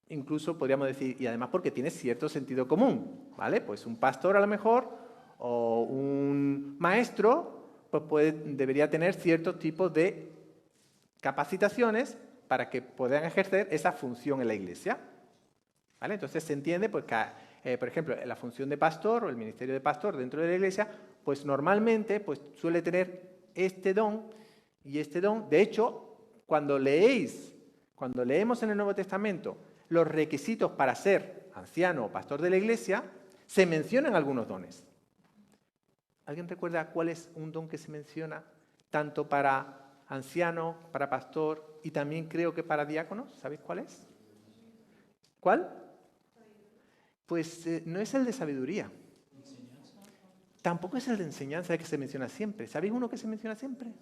incluso podríamos decir, y además porque tiene cierto sentido común, ¿vale? Pues un pastor a lo mejor, o un maestro, pues debería tener ciertos tipos de capacitaciones para que puedan ejercer esa función en la Iglesia, ¿vale? Entonces se entiende, pues, que, por ejemplo, la función de pastor o el ministerio de pastor dentro de la Iglesia, pues normalmente pues, suele tener este don y este don. De hecho, cuando leemos en el Nuevo Testamento los requisitos para ser anciano o pastor de la Iglesia, se mencionan algunos dones. ¿Alguien recuerda cuál es un don que se menciona tanto para anciano, para pastor y también creo que para diáconos? ¿Sabéis cuál es? ¿Cuál? Pues no es el de sabiduría. Tampoco es el de enseñanza que se menciona siempre. ¿Sabéis uno que se menciona siempre?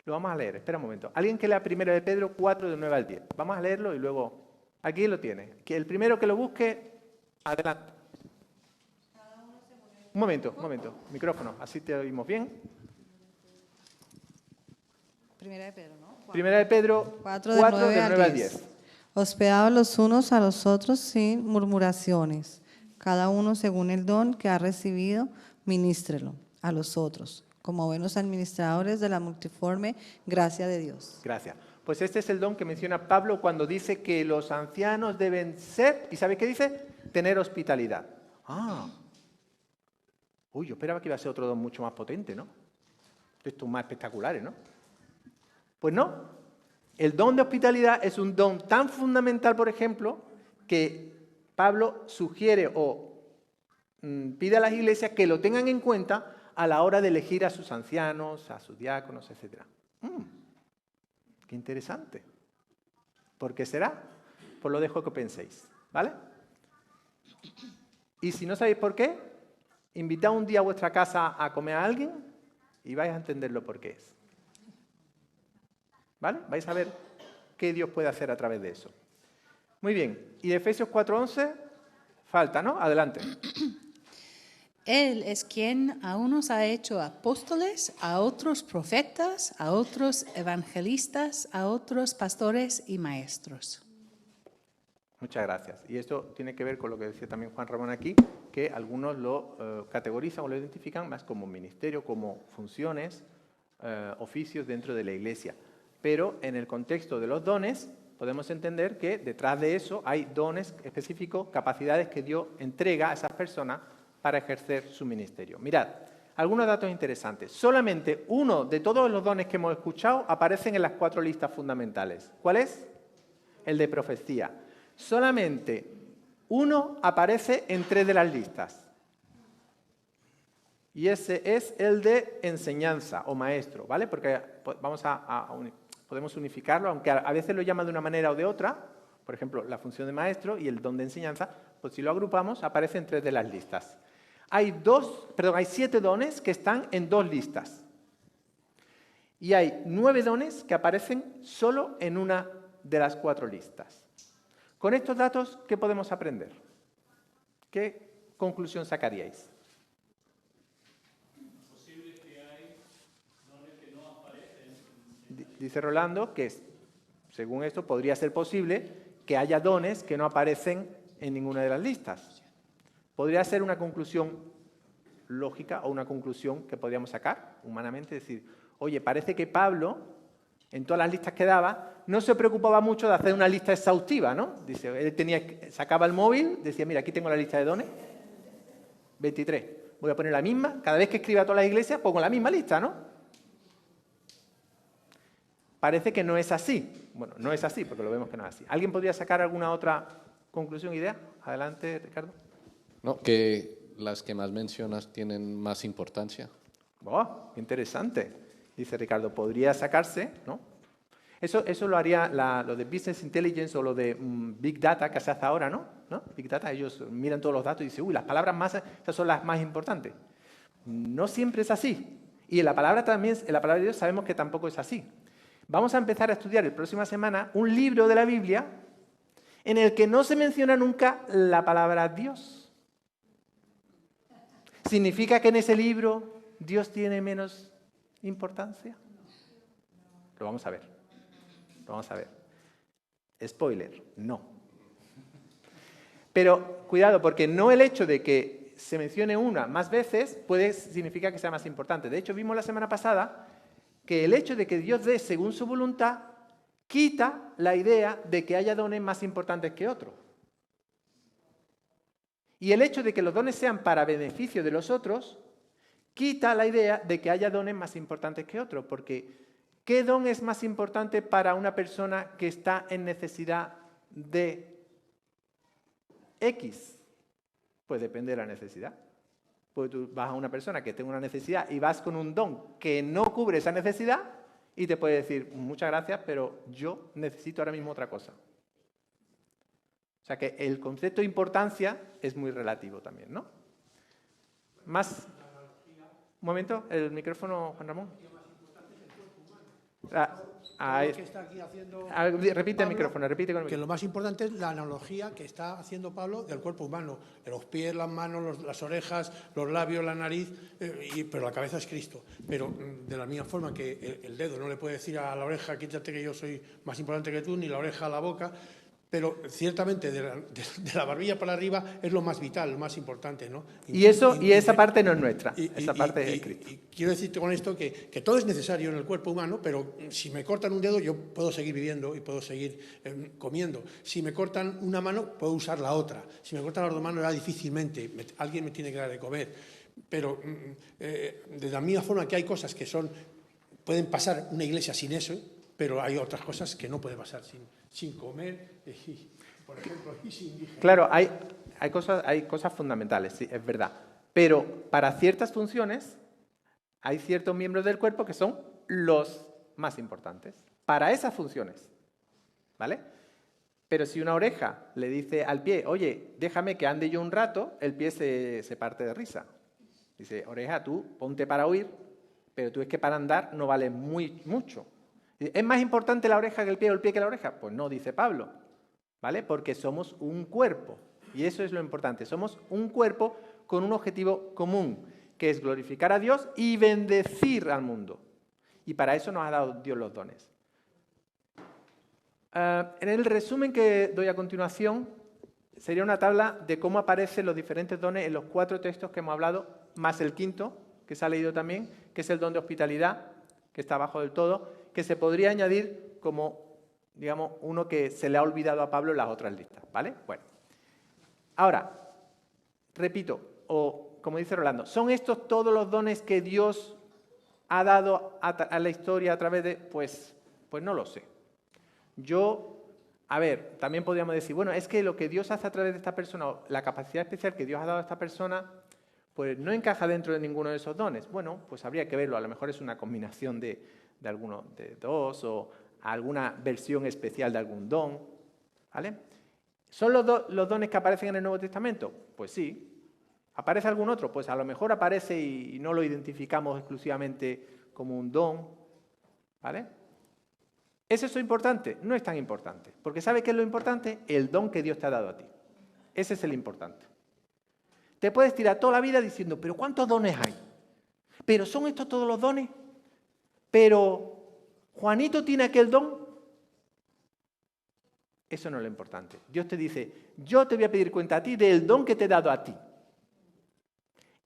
Lo vamos a leer, espera un momento. Alguien que lea 1 de Pedro 4, del 9 al 10. Vamos a leerlo y luego... Aquí lo tiene. Que el primero que lo busque, adelante. Un momento. Micrófono, así te oímos bien. Primera de Pedro, ¿no? 1 de Pedro 4, del 9 al 10. Hospedados los unos a los otros sin murmuraciones. Cada uno según el don que ha recibido, ministrelo a los otros, como buenos administradores de la multiforme gracia de Dios. Gracias. Pues este es el don que menciona Pablo cuando dice que los ancianos deben ser, ¿y sabe qué dice? Tener hospitalidad. Uy, yo esperaba que iba a ser otro don mucho más potente, ¿no? Estos más espectaculares, ¿no? Pues no. El don de hospitalidad es un don tan fundamental, por ejemplo, que Pablo sugiere o pide a las iglesias que lo tengan en cuenta a la hora de elegir a sus ancianos, a sus diáconos, etc. Qué interesante. ¿Por qué será? Pues lo dejo que penséis, ¿vale? Y si no sabéis por qué, invitad un día a vuestra casa a comer a alguien y vais a entenderlo por qué es. ¿Vale? Vais a ver qué Dios puede hacer a través de eso. Muy bien. Y de Efesios 4:11 falta, ¿no? Adelante. Él es quien a unos ha hecho apóstoles, a otros profetas, a otros evangelistas, a otros pastores y maestros. Muchas gracias. Y esto tiene que ver con lo que decía también Juan Ramón aquí, que algunos lo categorizan o lo identifican más como ministerio, como funciones, oficios dentro de la Iglesia. Pero en el contexto de los dones, podemos entender que detrás de eso hay dones específicos, capacidades que Dios entrega a esas personas para ejercer su ministerio. Mirad, algunos datos interesantes. Solamente uno de todos los dones que hemos escuchado aparecen en las 4 listas fundamentales. ¿Cuál es? El de profecía. Solamente uno aparece en 3 de las listas. Y ese es el de enseñanza o maestro, ¿vale? Porque podemos unificarlo, aunque a veces lo llama de una manera o de otra, Por ejemplo, la función de maestro y el don de enseñanza, pues si lo agrupamos, aparecen 3 de las listas. Hay 7 dones que están en 2 listas. Y hay 9 dones que aparecen solo en una de las 4 listas. Con estos datos, ¿qué podemos aprender? ¿Qué conclusión sacaríais? Dice Rolando que, según esto, podría ser posible que haya dones que no aparecen en ninguna de las listas. Podría ser una conclusión lógica o una conclusión que podríamos sacar humanamente, decir, oye, parece que Pablo, en todas las listas que daba, no se preocupaba mucho de hacer una lista exhaustiva, ¿no? Dice, él sacaba el móvil, decía, mira, aquí tengo la lista de dones, 23. Voy a poner la misma, cada vez que escriba a todas las iglesias, pongo la misma lista, ¿no? Parece que no es así. Bueno, no es así, porque lo vemos que no es así. ¿Alguien podría sacar alguna otra conclusión, idea? Adelante, Ricardo. No, que las que más mencionas tienen más importancia. ¡Oh, qué interesante! Dice Ricardo, podría sacarse, ¿no? Eso lo haría lo de Business Intelligence o lo de Big Data que se hace ahora, ¿no? Big Data, ellos miran todos los datos y dicen, uy, las palabras más, esas son las más importantes. No siempre es así. Y en la palabra de Dios sabemos que tampoco es así. Vamos a empezar a estudiar la próxima semana un libro de la Biblia en el que no se menciona nunca la palabra Dios. ¿Significa que en ese libro Dios tiene menos importancia? Lo vamos a ver. Lo vamos a ver. Spoiler, no. Pero cuidado, porque no el hecho de que se mencione una más veces puede significar que sea más importante. De hecho, vimos la semana pasada que el hecho de que Dios dé según su voluntad quita la idea de que haya dones más importantes que otros. Y el hecho de que los dones sean para beneficio de los otros quita la idea de que haya dones más importantes que otros, porque ¿qué don es más importante para una persona que está en necesidad de X? Pues depende de la necesidad. Pues tú vas a una persona que tenga una necesidad y vas con un don que no cubre esa necesidad y te puede decir, muchas gracias, pero yo necesito ahora mismo otra cosa. O sea que el concepto de importancia es muy relativo también, ¿no? Más... Un momento, el micrófono, Juan Ramón. Repite el micrófono, repite con el micrófono. Que lo más importante es la analogía que está haciendo Pablo del cuerpo humano. Los pies, las manos, las orejas, los labios, la nariz, pero la cabeza es Cristo. Pero de la misma forma que el dedo no le puede decir a la oreja, quítate que yo soy más importante que tú, ni la oreja a la boca. Pero ciertamente de la barbilla para arriba es lo más vital, lo más importante, ¿no? Y esa parte no es nuestra, esa parte es Cristo. Y quiero decirte con esto que todo es necesario en el cuerpo humano, pero si me cortan un dedo yo puedo seguir viviendo y puedo seguir comiendo. Si me cortan una mano puedo usar la otra. Si me cortan las 2 manos ya difícilmente, alguien me tiene que dar de comer. Pero de la misma forma que hay cosas que pueden pasar una iglesia sin eso, pero hay otras cosas que no pueden pasar sin comer, por ejemplo, y sin digerir. Claro, hay cosas fundamentales, sí, es verdad. Pero para ciertas funciones hay ciertos miembros del cuerpo que son los más importantes. Para esas funciones, ¿vale? Pero si una oreja le dice al pie, oye, déjame que ande yo un rato, el pie se parte de risa. Dice, oreja, tú ponte para oír, pero tú es que para andar no vale mucho. ¿Es más importante la oreja que el pie o el pie que la oreja? Pues no, dice Pablo, ¿vale? Porque somos un cuerpo, y eso es lo importante. Somos un cuerpo con un objetivo común, que es glorificar a Dios y bendecir al mundo. Y para eso nos ha dado Dios los dones. En el resumen que doy a continuación, sería una tabla de cómo aparecen los diferentes dones en los 4 textos que hemos hablado, más el 5º, que se ha leído también, que es el don de hospitalidad, que está abajo del todo, que se podría añadir como, digamos, uno que se le ha olvidado a Pablo en las otras listas, ¿vale? Bueno, ahora, repito, o como dice Rolando, ¿son estos todos los dones que Dios ha dado a la historia a través de...? Pues no lo sé. También podríamos decir, bueno, es que lo que Dios hace a través de esta persona, la capacidad especial que Dios ha dado a esta persona, pues no encaja dentro de ninguno de esos dones. Bueno, pues habría que verlo, a lo mejor es una combinación de alguno de 2 o alguna versión especial de algún don. ¿Vale? ¿Son los dones que aparecen en el Nuevo Testamento? Pues sí. ¿Aparece algún otro? Pues a lo mejor aparece y no lo identificamos exclusivamente como un don. ¿Vale? ¿Es eso importante? No es tan importante. Porque ¿sabe qué es lo importante? El don que Dios te ha dado a ti. Ese es el importante. Te puedes tirar toda la vida diciendo, pero ¿cuántos dones hay? ¿Pero son estos todos los dones? ¿Pero Juanito tiene aquel don? Eso no es lo importante. Dios te dice, yo te voy a pedir cuenta a ti del don que te he dado a ti.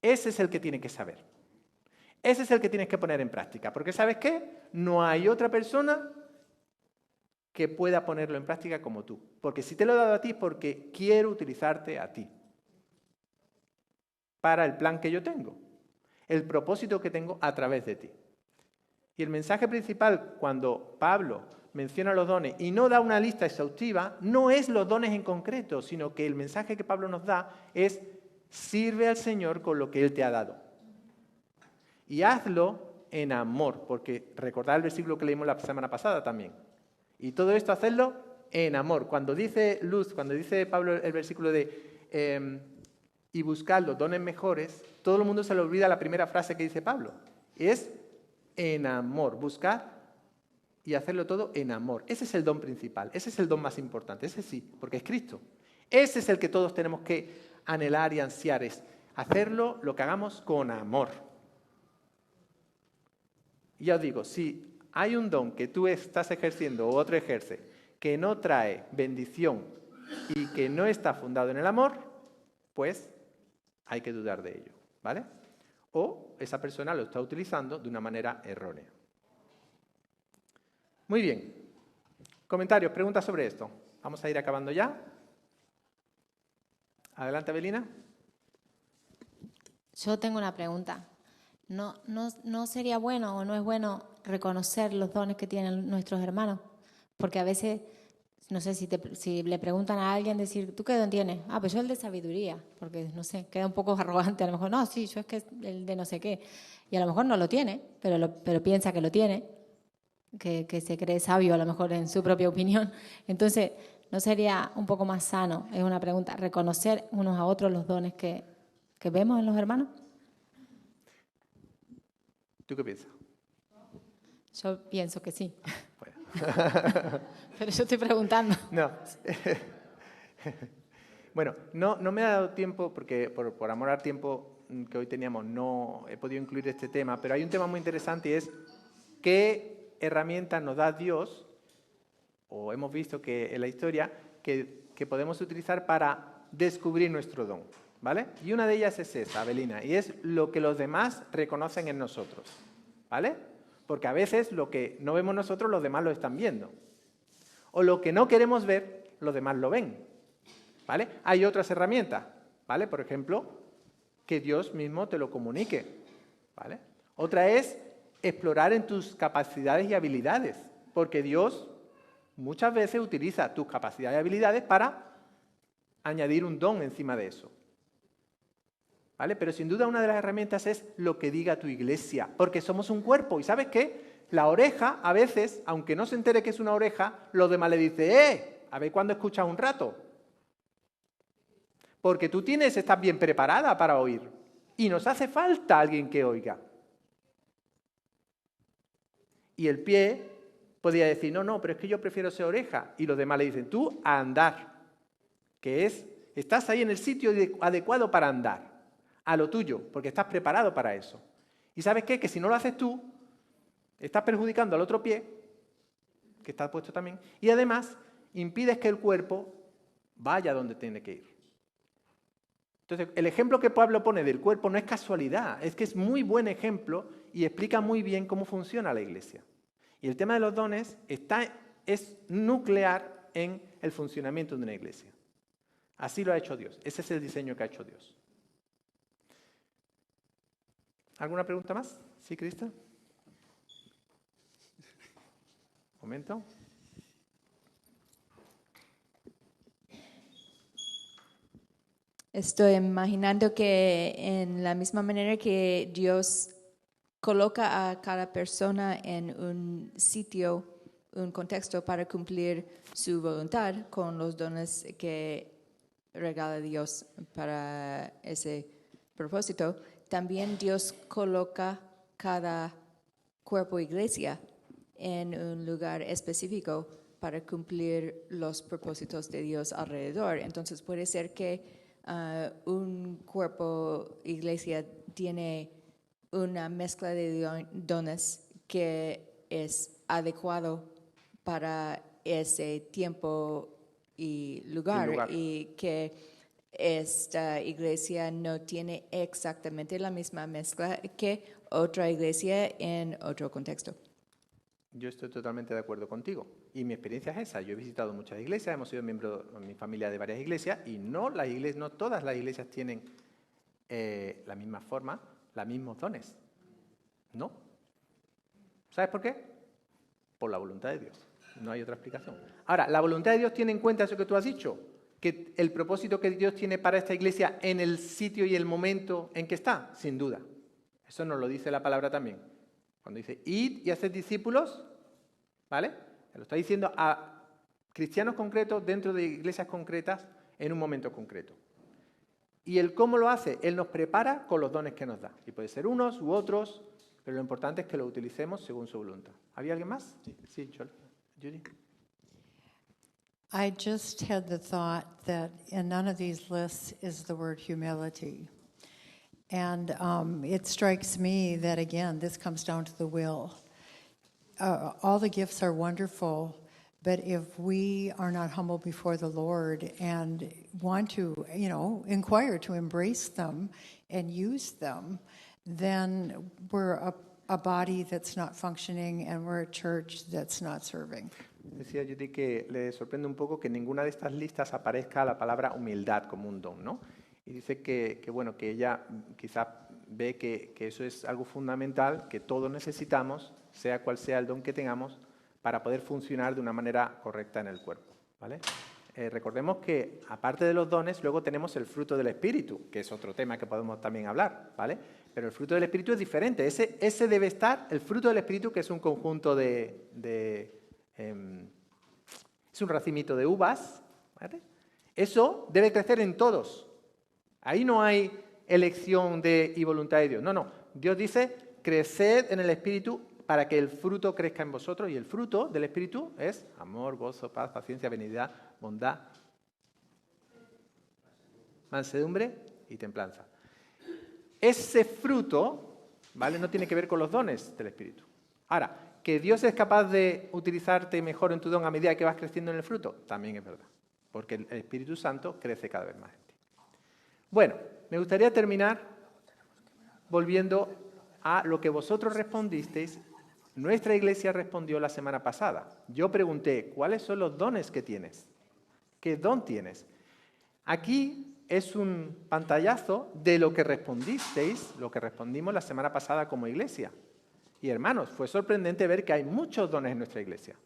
Ese es el que tienes que saber. Ese es el que tienes que poner en práctica. Porque ¿sabes qué? No hay otra persona que pueda ponerlo en práctica como tú. Porque si te lo he dado a ti es porque quiero utilizarte a ti. Para el plan que yo tengo. El propósito que tengo a través de ti. Y el mensaje principal cuando Pablo menciona los dones y no da una lista exhaustiva, no es los dones en concreto, sino que el mensaje que Pablo nos da es sirve al Señor con lo que Él te ha dado. Y hazlo en amor, porque recordad el versículo que leímos la semana pasada también. Y todo esto hacerlo en amor. Cuando dice Pablo el versículo de y buscar los dones mejores, todo el mundo se le olvida la primera frase que dice Pablo. Es en amor, buscar y hacerlo todo en amor. Ese es el don principal, ese es el don más importante, ese sí, porque es Cristo. Ese es el que todos tenemos que anhelar y ansiar, es hacerlo lo que hagamos con amor. Y ya os digo, si hay un don que tú estás ejerciendo o otro ejerce que no trae bendición y que no está fundado en el amor, pues hay que dudar de ello, ¿vale? O esa persona lo está utilizando de una manera errónea. Muy bien. Comentarios, preguntas sobre esto. Vamos a ir acabando ya. Adelante, Abelina. Yo tengo una pregunta. ¿No sería bueno o no es bueno reconocer los dones que tienen nuestros hermanos? Porque a veces, no sé, si le preguntan a alguien, decir, ¿tú qué don tienes? Ah, pues yo el de sabiduría, porque, no sé, queda un poco arrogante. A lo mejor, no, sí, yo es que es el de no sé qué. Y a lo mejor no lo tiene, pero piensa que lo tiene, que se cree sabio a lo mejor en su propia opinión. Entonces, ¿no sería un poco más sano, es una pregunta, reconocer unos a otros los dones que vemos en los hermanos? ¿Tú qué piensas? Yo pienso que sí. Bueno. Pero yo estoy preguntando. No. Bueno, no me ha dado tiempo, porque por amor al tiempo que hoy teníamos no he podido incluir este tema, pero hay un tema muy interesante y es qué herramientas nos da Dios, o hemos visto que en la historia, que podemos utilizar para descubrir nuestro don, ¿vale? Y una de ellas es esa, Abelina, y es lo que los demás reconocen en nosotros, ¿vale? Porque a veces lo que no vemos nosotros, los demás lo están viendo. O lo que no queremos ver, los demás lo ven, ¿vale? Hay otras herramientas, ¿vale? Por ejemplo, que Dios mismo te lo comunique, ¿vale? Otra es explorar en tus capacidades y habilidades, porque Dios muchas veces utiliza tus capacidades y habilidades para añadir un don encima de eso. ¿Vale? Pero sin duda una de las herramientas es lo que diga tu iglesia, porque somos un cuerpo. ¿Y sabes qué? La oreja, a veces, aunque no se entere que es una oreja, los demás le dicen, a ver cuándo escuchas un rato. Porque tú estás bien preparada para oír. Y nos hace falta alguien que oiga. Y el pie podría decir, no, pero es que yo prefiero ser oreja. Y los demás le dicen, tú a andar, que estás ahí en el sitio adecuado para andar, a lo tuyo, porque estás preparado para eso. ¿Y sabes qué? Que si no lo haces tú, estás perjudicando al otro pie, que está puesto también, y además impides que el cuerpo vaya donde tiene que ir. Entonces, el ejemplo que Pablo pone del cuerpo no es casualidad, es que es muy buen ejemplo y explica muy bien cómo funciona la iglesia. Y el tema de los dones es nuclear en el funcionamiento de una iglesia. Así lo ha hecho Dios. Ese es el diseño que ha hecho Dios. ¿Alguna pregunta más? ¿Sí, Crista? Un momento. Estoy imaginando que en la misma manera que Dios coloca a cada persona en un sitio un contexto para cumplir su voluntad con los dones que regala Dios para ese propósito, también Dios coloca cada cuerpo iglesia en un lugar específico para cumplir los propósitos de Dios alrededor. Entonces puede ser que un cuerpo iglesia tiene una mezcla de dones que es adecuado para ese tiempo y lugar, y que esta iglesia no tiene exactamente la misma mezcla que otra iglesia en otro contexto. Yo estoy totalmente de acuerdo contigo. Y mi experiencia es esa. Yo he visitado muchas iglesias, hemos sido miembros, mi familia, de varias iglesias, y no todas las iglesias tienen la misma forma, los mismos dones. No. ¿Sabes por qué? Por la voluntad de Dios. No hay otra explicación. Ahora, la voluntad de Dios tiene en cuenta eso que tú has dicho, que el propósito que Dios tiene para esta iglesia en el sitio y el momento en que está, sin duda. Eso nos lo dice la palabra también. Cuando dice, id y haced discípulos, ¿vale? Lo está diciendo a cristianos concretos dentro de iglesias concretas en un momento concreto. ¿Y el cómo lo hace? Él nos prepara con los dones que nos da. Y puede ser unos u otros, pero lo importante es que lo utilicemos según su voluntad. ¿Había alguien más? Sí, Judy. I just had the thought that in none of these lists is the word humility. And it strikes me that, again, this comes down to the will. All the gifts are wonderful, but if we are not humble before the Lord and want to, inquire to embrace them and use them, then we're a body that's not functioning and we're a church that's not serving. Decía Judy que le sorprende un poco que en ninguna de estas listas aparezca la palabra humildad como un don, ¿no? Y dice que ella quizás ve que eso es algo fundamental, que todos necesitamos, sea cual sea el don que tengamos, para poder funcionar de una manera correcta en el cuerpo, ¿vale? Recordemos que, aparte de los dones, luego tenemos el fruto del Espíritu, que es otro tema que podemos también hablar, ¿vale? Pero el fruto del Espíritu es diferente. Ese debe estar, el fruto del Espíritu, que es un conjunto es un racimito de uvas, ¿vale? Eso debe crecer en todos. Ahí no hay elección y voluntad de Dios. No. Dios dice, creced en el Espíritu para que el fruto crezca en vosotros. Y el fruto del Espíritu es amor, gozo, paz, paciencia, benignidad, bondad, mansedumbre y templanza. Ese fruto, ¿vale?, no tiene que ver con los dones del Espíritu. Ahora, que Dios es capaz de utilizarte mejor en tu don a medida que vas creciendo en el fruto, también es verdad. Porque el Espíritu Santo crece cada vez más en ti. Bueno, me gustaría terminar volviendo a lo que vosotros respondisteis. Nuestra iglesia respondió la semana pasada. Yo pregunté, ¿cuáles son los dones que tienes? ¿Qué don tienes? Aquí es un pantallazo de lo que respondisteis, lo que respondimos la semana pasada como iglesia. Y hermanos, fue sorprendente ver que hay muchos dones en nuestra iglesia.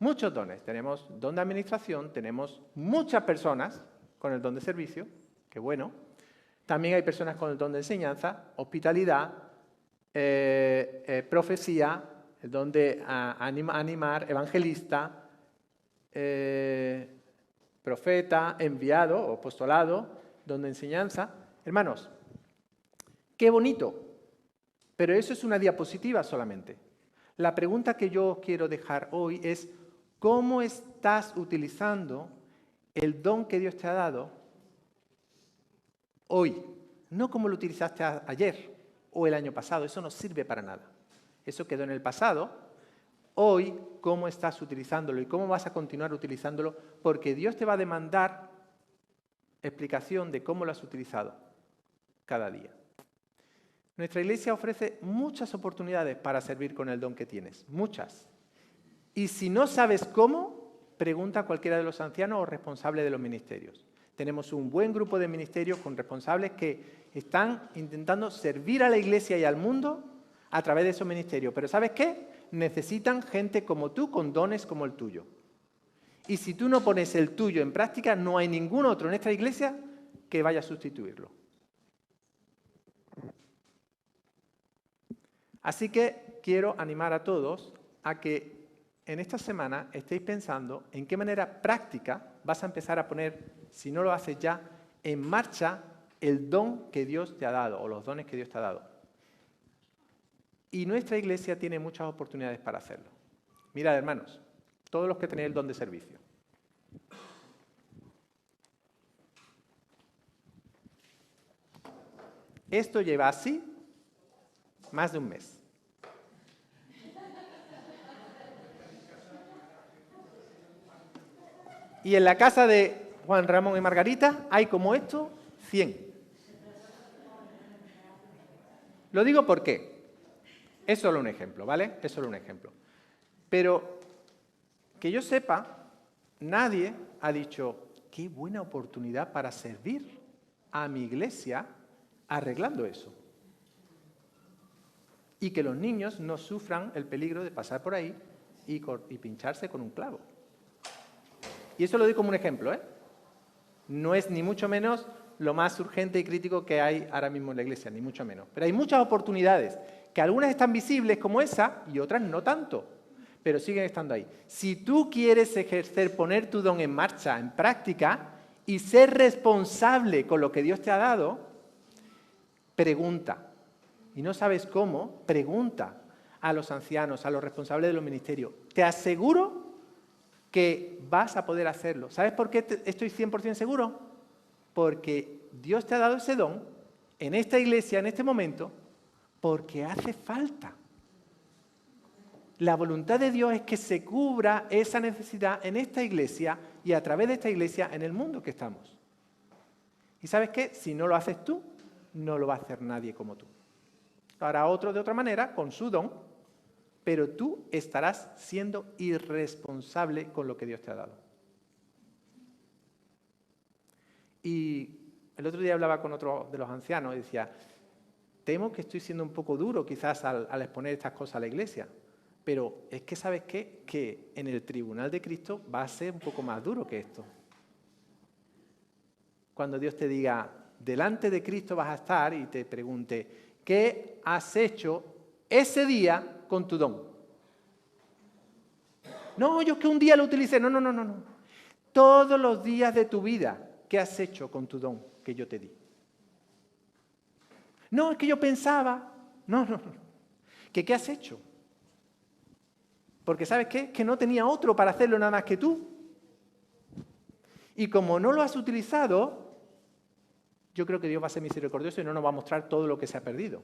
Muchos dones. Tenemos don de administración, tenemos muchas personas con el don de servicio, qué bueno. También hay personas con el don de enseñanza, hospitalidad, profecía, el don de animar, evangelista, profeta, enviado o apostolado, don de enseñanza. Hermanos, qué bonito, pero eso es una diapositiva solamente. La pregunta que yo os quiero dejar hoy es, ¿cómo estás utilizando el don que Dios te ha dado hoy? No como lo utilizaste ayer o el año pasado, eso no sirve para nada. Eso quedó en el pasado. Hoy, ¿cómo estás utilizándolo y cómo vas a continuar utilizándolo? Porque Dios te va a demandar explicación de cómo lo has utilizado cada día. Nuestra iglesia ofrece muchas oportunidades para servir con el don que tienes, muchas. Y si no sabes cómo, pregunta a cualquiera de los ancianos o responsables de los ministerios. Tenemos un buen grupo de ministerios con responsables que están intentando servir a la iglesia y al mundo a través de esos ministerios. Pero ¿sabes qué? Necesitan gente como tú, con dones como el tuyo. Y si tú no pones el tuyo en práctica, no hay ningún otro en esta iglesia que vaya a sustituirlo. Así que quiero animar a todos a que en esta semana estéis pensando en qué manera práctica vas a empezar a poner, si no lo haces ya, en marcha el don que Dios te ha dado o los dones que Dios te ha dado. Y nuestra iglesia tiene muchas oportunidades para hacerlo. Mirad, hermanos, todos los que tenéis el don de servicio. Esto lleva así más de un mes. Y en la casa de Juan Ramón y Margarita hay como esto 100. Lo digo porque es solo un ejemplo, ¿vale? Es solo un ejemplo. Pero que yo sepa, nadie ha dicho, qué buena oportunidad para servir a mi iglesia arreglando eso. Y que los niños no sufran el peligro de pasar por ahí y pincharse con un clavo. Y eso lo doy como un ejemplo, ¿eh? No es ni mucho menos lo más urgente y crítico que hay ahora mismo en la iglesia, ni mucho menos. Pero hay muchas oportunidades, que algunas están visibles como esa y otras no tanto, pero siguen estando ahí. Si tú quieres ejercer, poner tu don en marcha, en práctica, y ser responsable con lo que Dios te ha dado, pregunta. Y no sabes cómo, pregunta a los ancianos, a los responsables de los ministerios. Te aseguro que vas a poder hacerlo. ¿Sabes por qué estoy 100% seguro? Porque Dios te ha dado ese don en esta iglesia, en este momento, porque hace falta. La voluntad de Dios es que se cubra esa necesidad en esta iglesia y a través de esta iglesia en el mundo que estamos. ¿Y sabes qué? Si no lo haces tú, no lo va a hacer nadie como tú. Lo hará otro de otra manera, con su don, pero tú estarás siendo irresponsable con lo que Dios te ha dado. Y el otro día hablaba con otro de los ancianos y decía, temo que estoy siendo un poco duro quizás al exponer estas cosas a la iglesia, pero es que ¿sabes qué? Que en el tribunal de Cristo va a ser un poco más duro que esto. Cuando Dios te diga, delante de Cristo vas a estar y te pregunte, ¿qué has hecho ese día con tu don? No, yo que un día lo utilicé. No. Todos los días de tu vida, ¿qué has hecho con tu don que yo te di? No, es que yo pensaba. No. ¿Qué has hecho? Porque ¿sabes qué? Que no tenía otro para hacerlo nada más que tú. Y como no lo has utilizado, yo creo que Dios va a ser misericordioso y no nos va a mostrar todo lo que se ha perdido.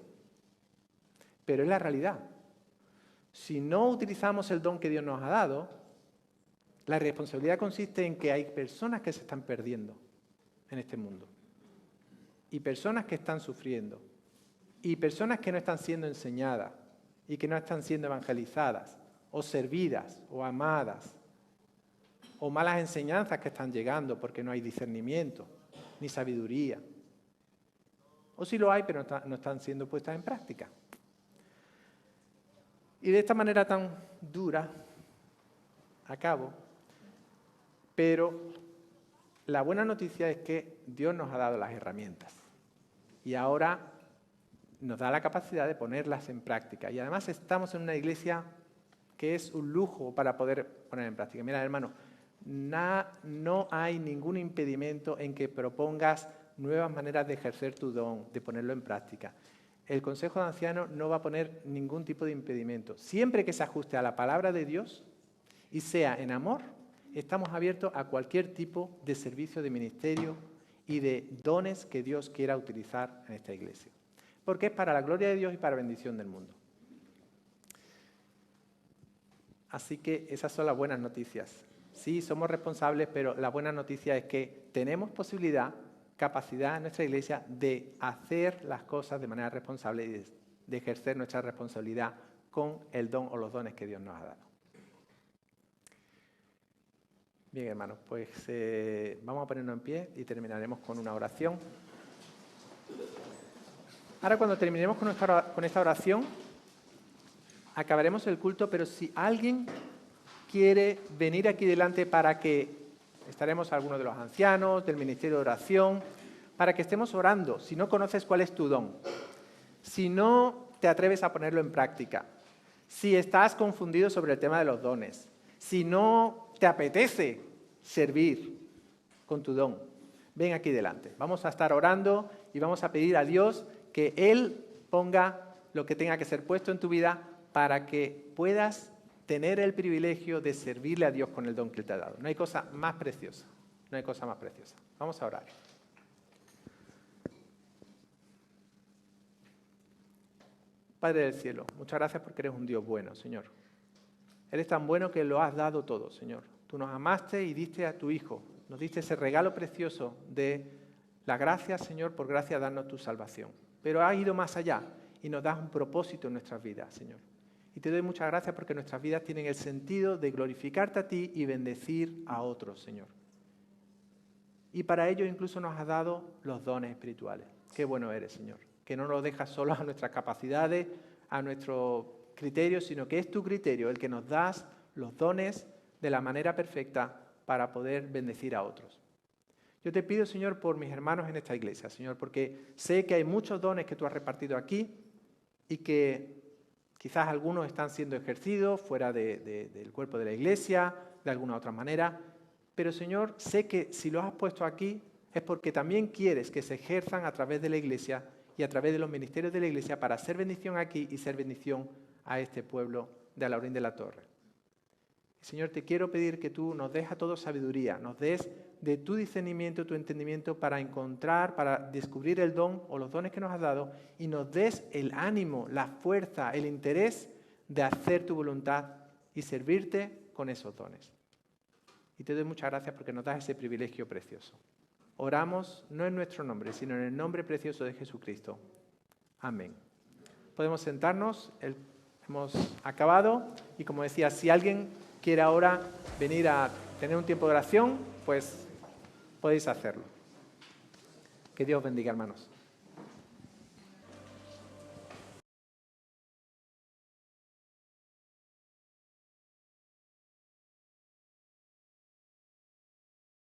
Pero es la realidad. Si no utilizamos el don que Dios nos ha dado, la responsabilidad consiste en que hay personas que se están perdiendo en este mundo. Y personas que están sufriendo. Y personas que no están siendo enseñadas. Y que no están siendo evangelizadas. O servidas. O amadas. O malas enseñanzas que están llegando porque no hay discernimiento. Ni sabiduría. O sí lo hay, pero no están siendo puestas en práctica. Y de esta manera tan dura, acabo, pero la buena noticia es que Dios nos ha dado las herramientas y ahora nos da la capacidad de ponerlas en práctica. Y además estamos en una iglesia que es un lujo para poder poner en práctica. Mira, hermano, no hay ningún impedimento en que propongas nuevas maneras de ejercer tu don, de ponerlo en práctica. El Consejo de Ancianos no va a poner ningún tipo de impedimento. Siempre que se ajuste a la palabra de Dios y sea en amor, estamos abiertos a cualquier tipo de servicio, de ministerio y de dones que Dios quiera utilizar en esta iglesia. Porque es para la gloria de Dios y para bendición del mundo. Así que esas son las buenas noticias. Sí, somos responsables, pero la buena noticia es que tenemos posibilidad, capacidad en nuestra iglesia de hacer las cosas de manera responsable y de ejercer nuestra responsabilidad con el don o los dones que Dios nos ha dado. Bien, hermanos, pues vamos a ponernos en pie y terminaremos con una oración. Ahora, cuando terminemos con esta oración, acabaremos el culto, pero si alguien quiere venir aquí delante para que estaremos algunos de los ancianos, del Ministerio de Oración, para que estemos orando. Si no conoces cuál es tu don, si no te atreves a ponerlo en práctica, si estás confundido sobre el tema de los dones, si no te apetece servir con tu don, ven aquí delante. Vamos a estar orando y vamos a pedir a Dios que Él ponga lo que tenga que ser puesto en tu vida para que puedas tener el privilegio de servirle a Dios con el don que Él te ha dado. No hay cosa más preciosa, no hay cosa más preciosa. Vamos a orar. Padre del cielo, muchas gracias porque eres un Dios bueno, Señor. Eres tan bueno que lo has dado todo, Señor. Tú nos amaste y diste a tu Hijo. Nos diste ese regalo precioso de la gracia, Señor, por gracia darnos tu salvación. Pero has ido más allá y nos das un propósito en nuestras vidas, Señor. Y te doy muchas gracias porque nuestras vidas tienen el sentido de glorificarte a ti y bendecir a otros, Señor. Y para ello incluso nos has dado los dones espirituales. Qué bueno eres, Señor. Que no nos dejas solos a nuestras capacidades, a nuestros criterios, sino que es tu criterio el que nos das los dones de la manera perfecta para poder bendecir a otros. Yo te pido, Señor, por mis hermanos en esta iglesia, Señor, porque sé que hay muchos dones que tú has repartido aquí y que quizás algunos están siendo ejercidos fuera del cuerpo de la iglesia, de alguna otra manera, pero, Señor, sé que si los has puesto aquí es porque también quieres que se ejerzan a través de la iglesia y a través de los ministerios de la iglesia para ser bendición aquí y ser bendición a este pueblo de Alhaurín de la Torre. Señor, te quiero pedir que tú nos des a todos sabiduría, nos des de tu discernimiento, tu entendimiento para encontrar, para descubrir el don o los dones que nos has dado y nos des el ánimo, la fuerza, el interés de hacer tu voluntad y servirte con esos dones. Y te doy muchas gracias porque nos das ese privilegio precioso. Oramos no en nuestro nombre, sino en el nombre precioso de Jesucristo. Amén. Podemos sentarnos, hemos acabado y como decía, si alguien quiere ahora venir a tener un tiempo de oración, pues podéis hacerlo. Que Dios bendiga, hermanos.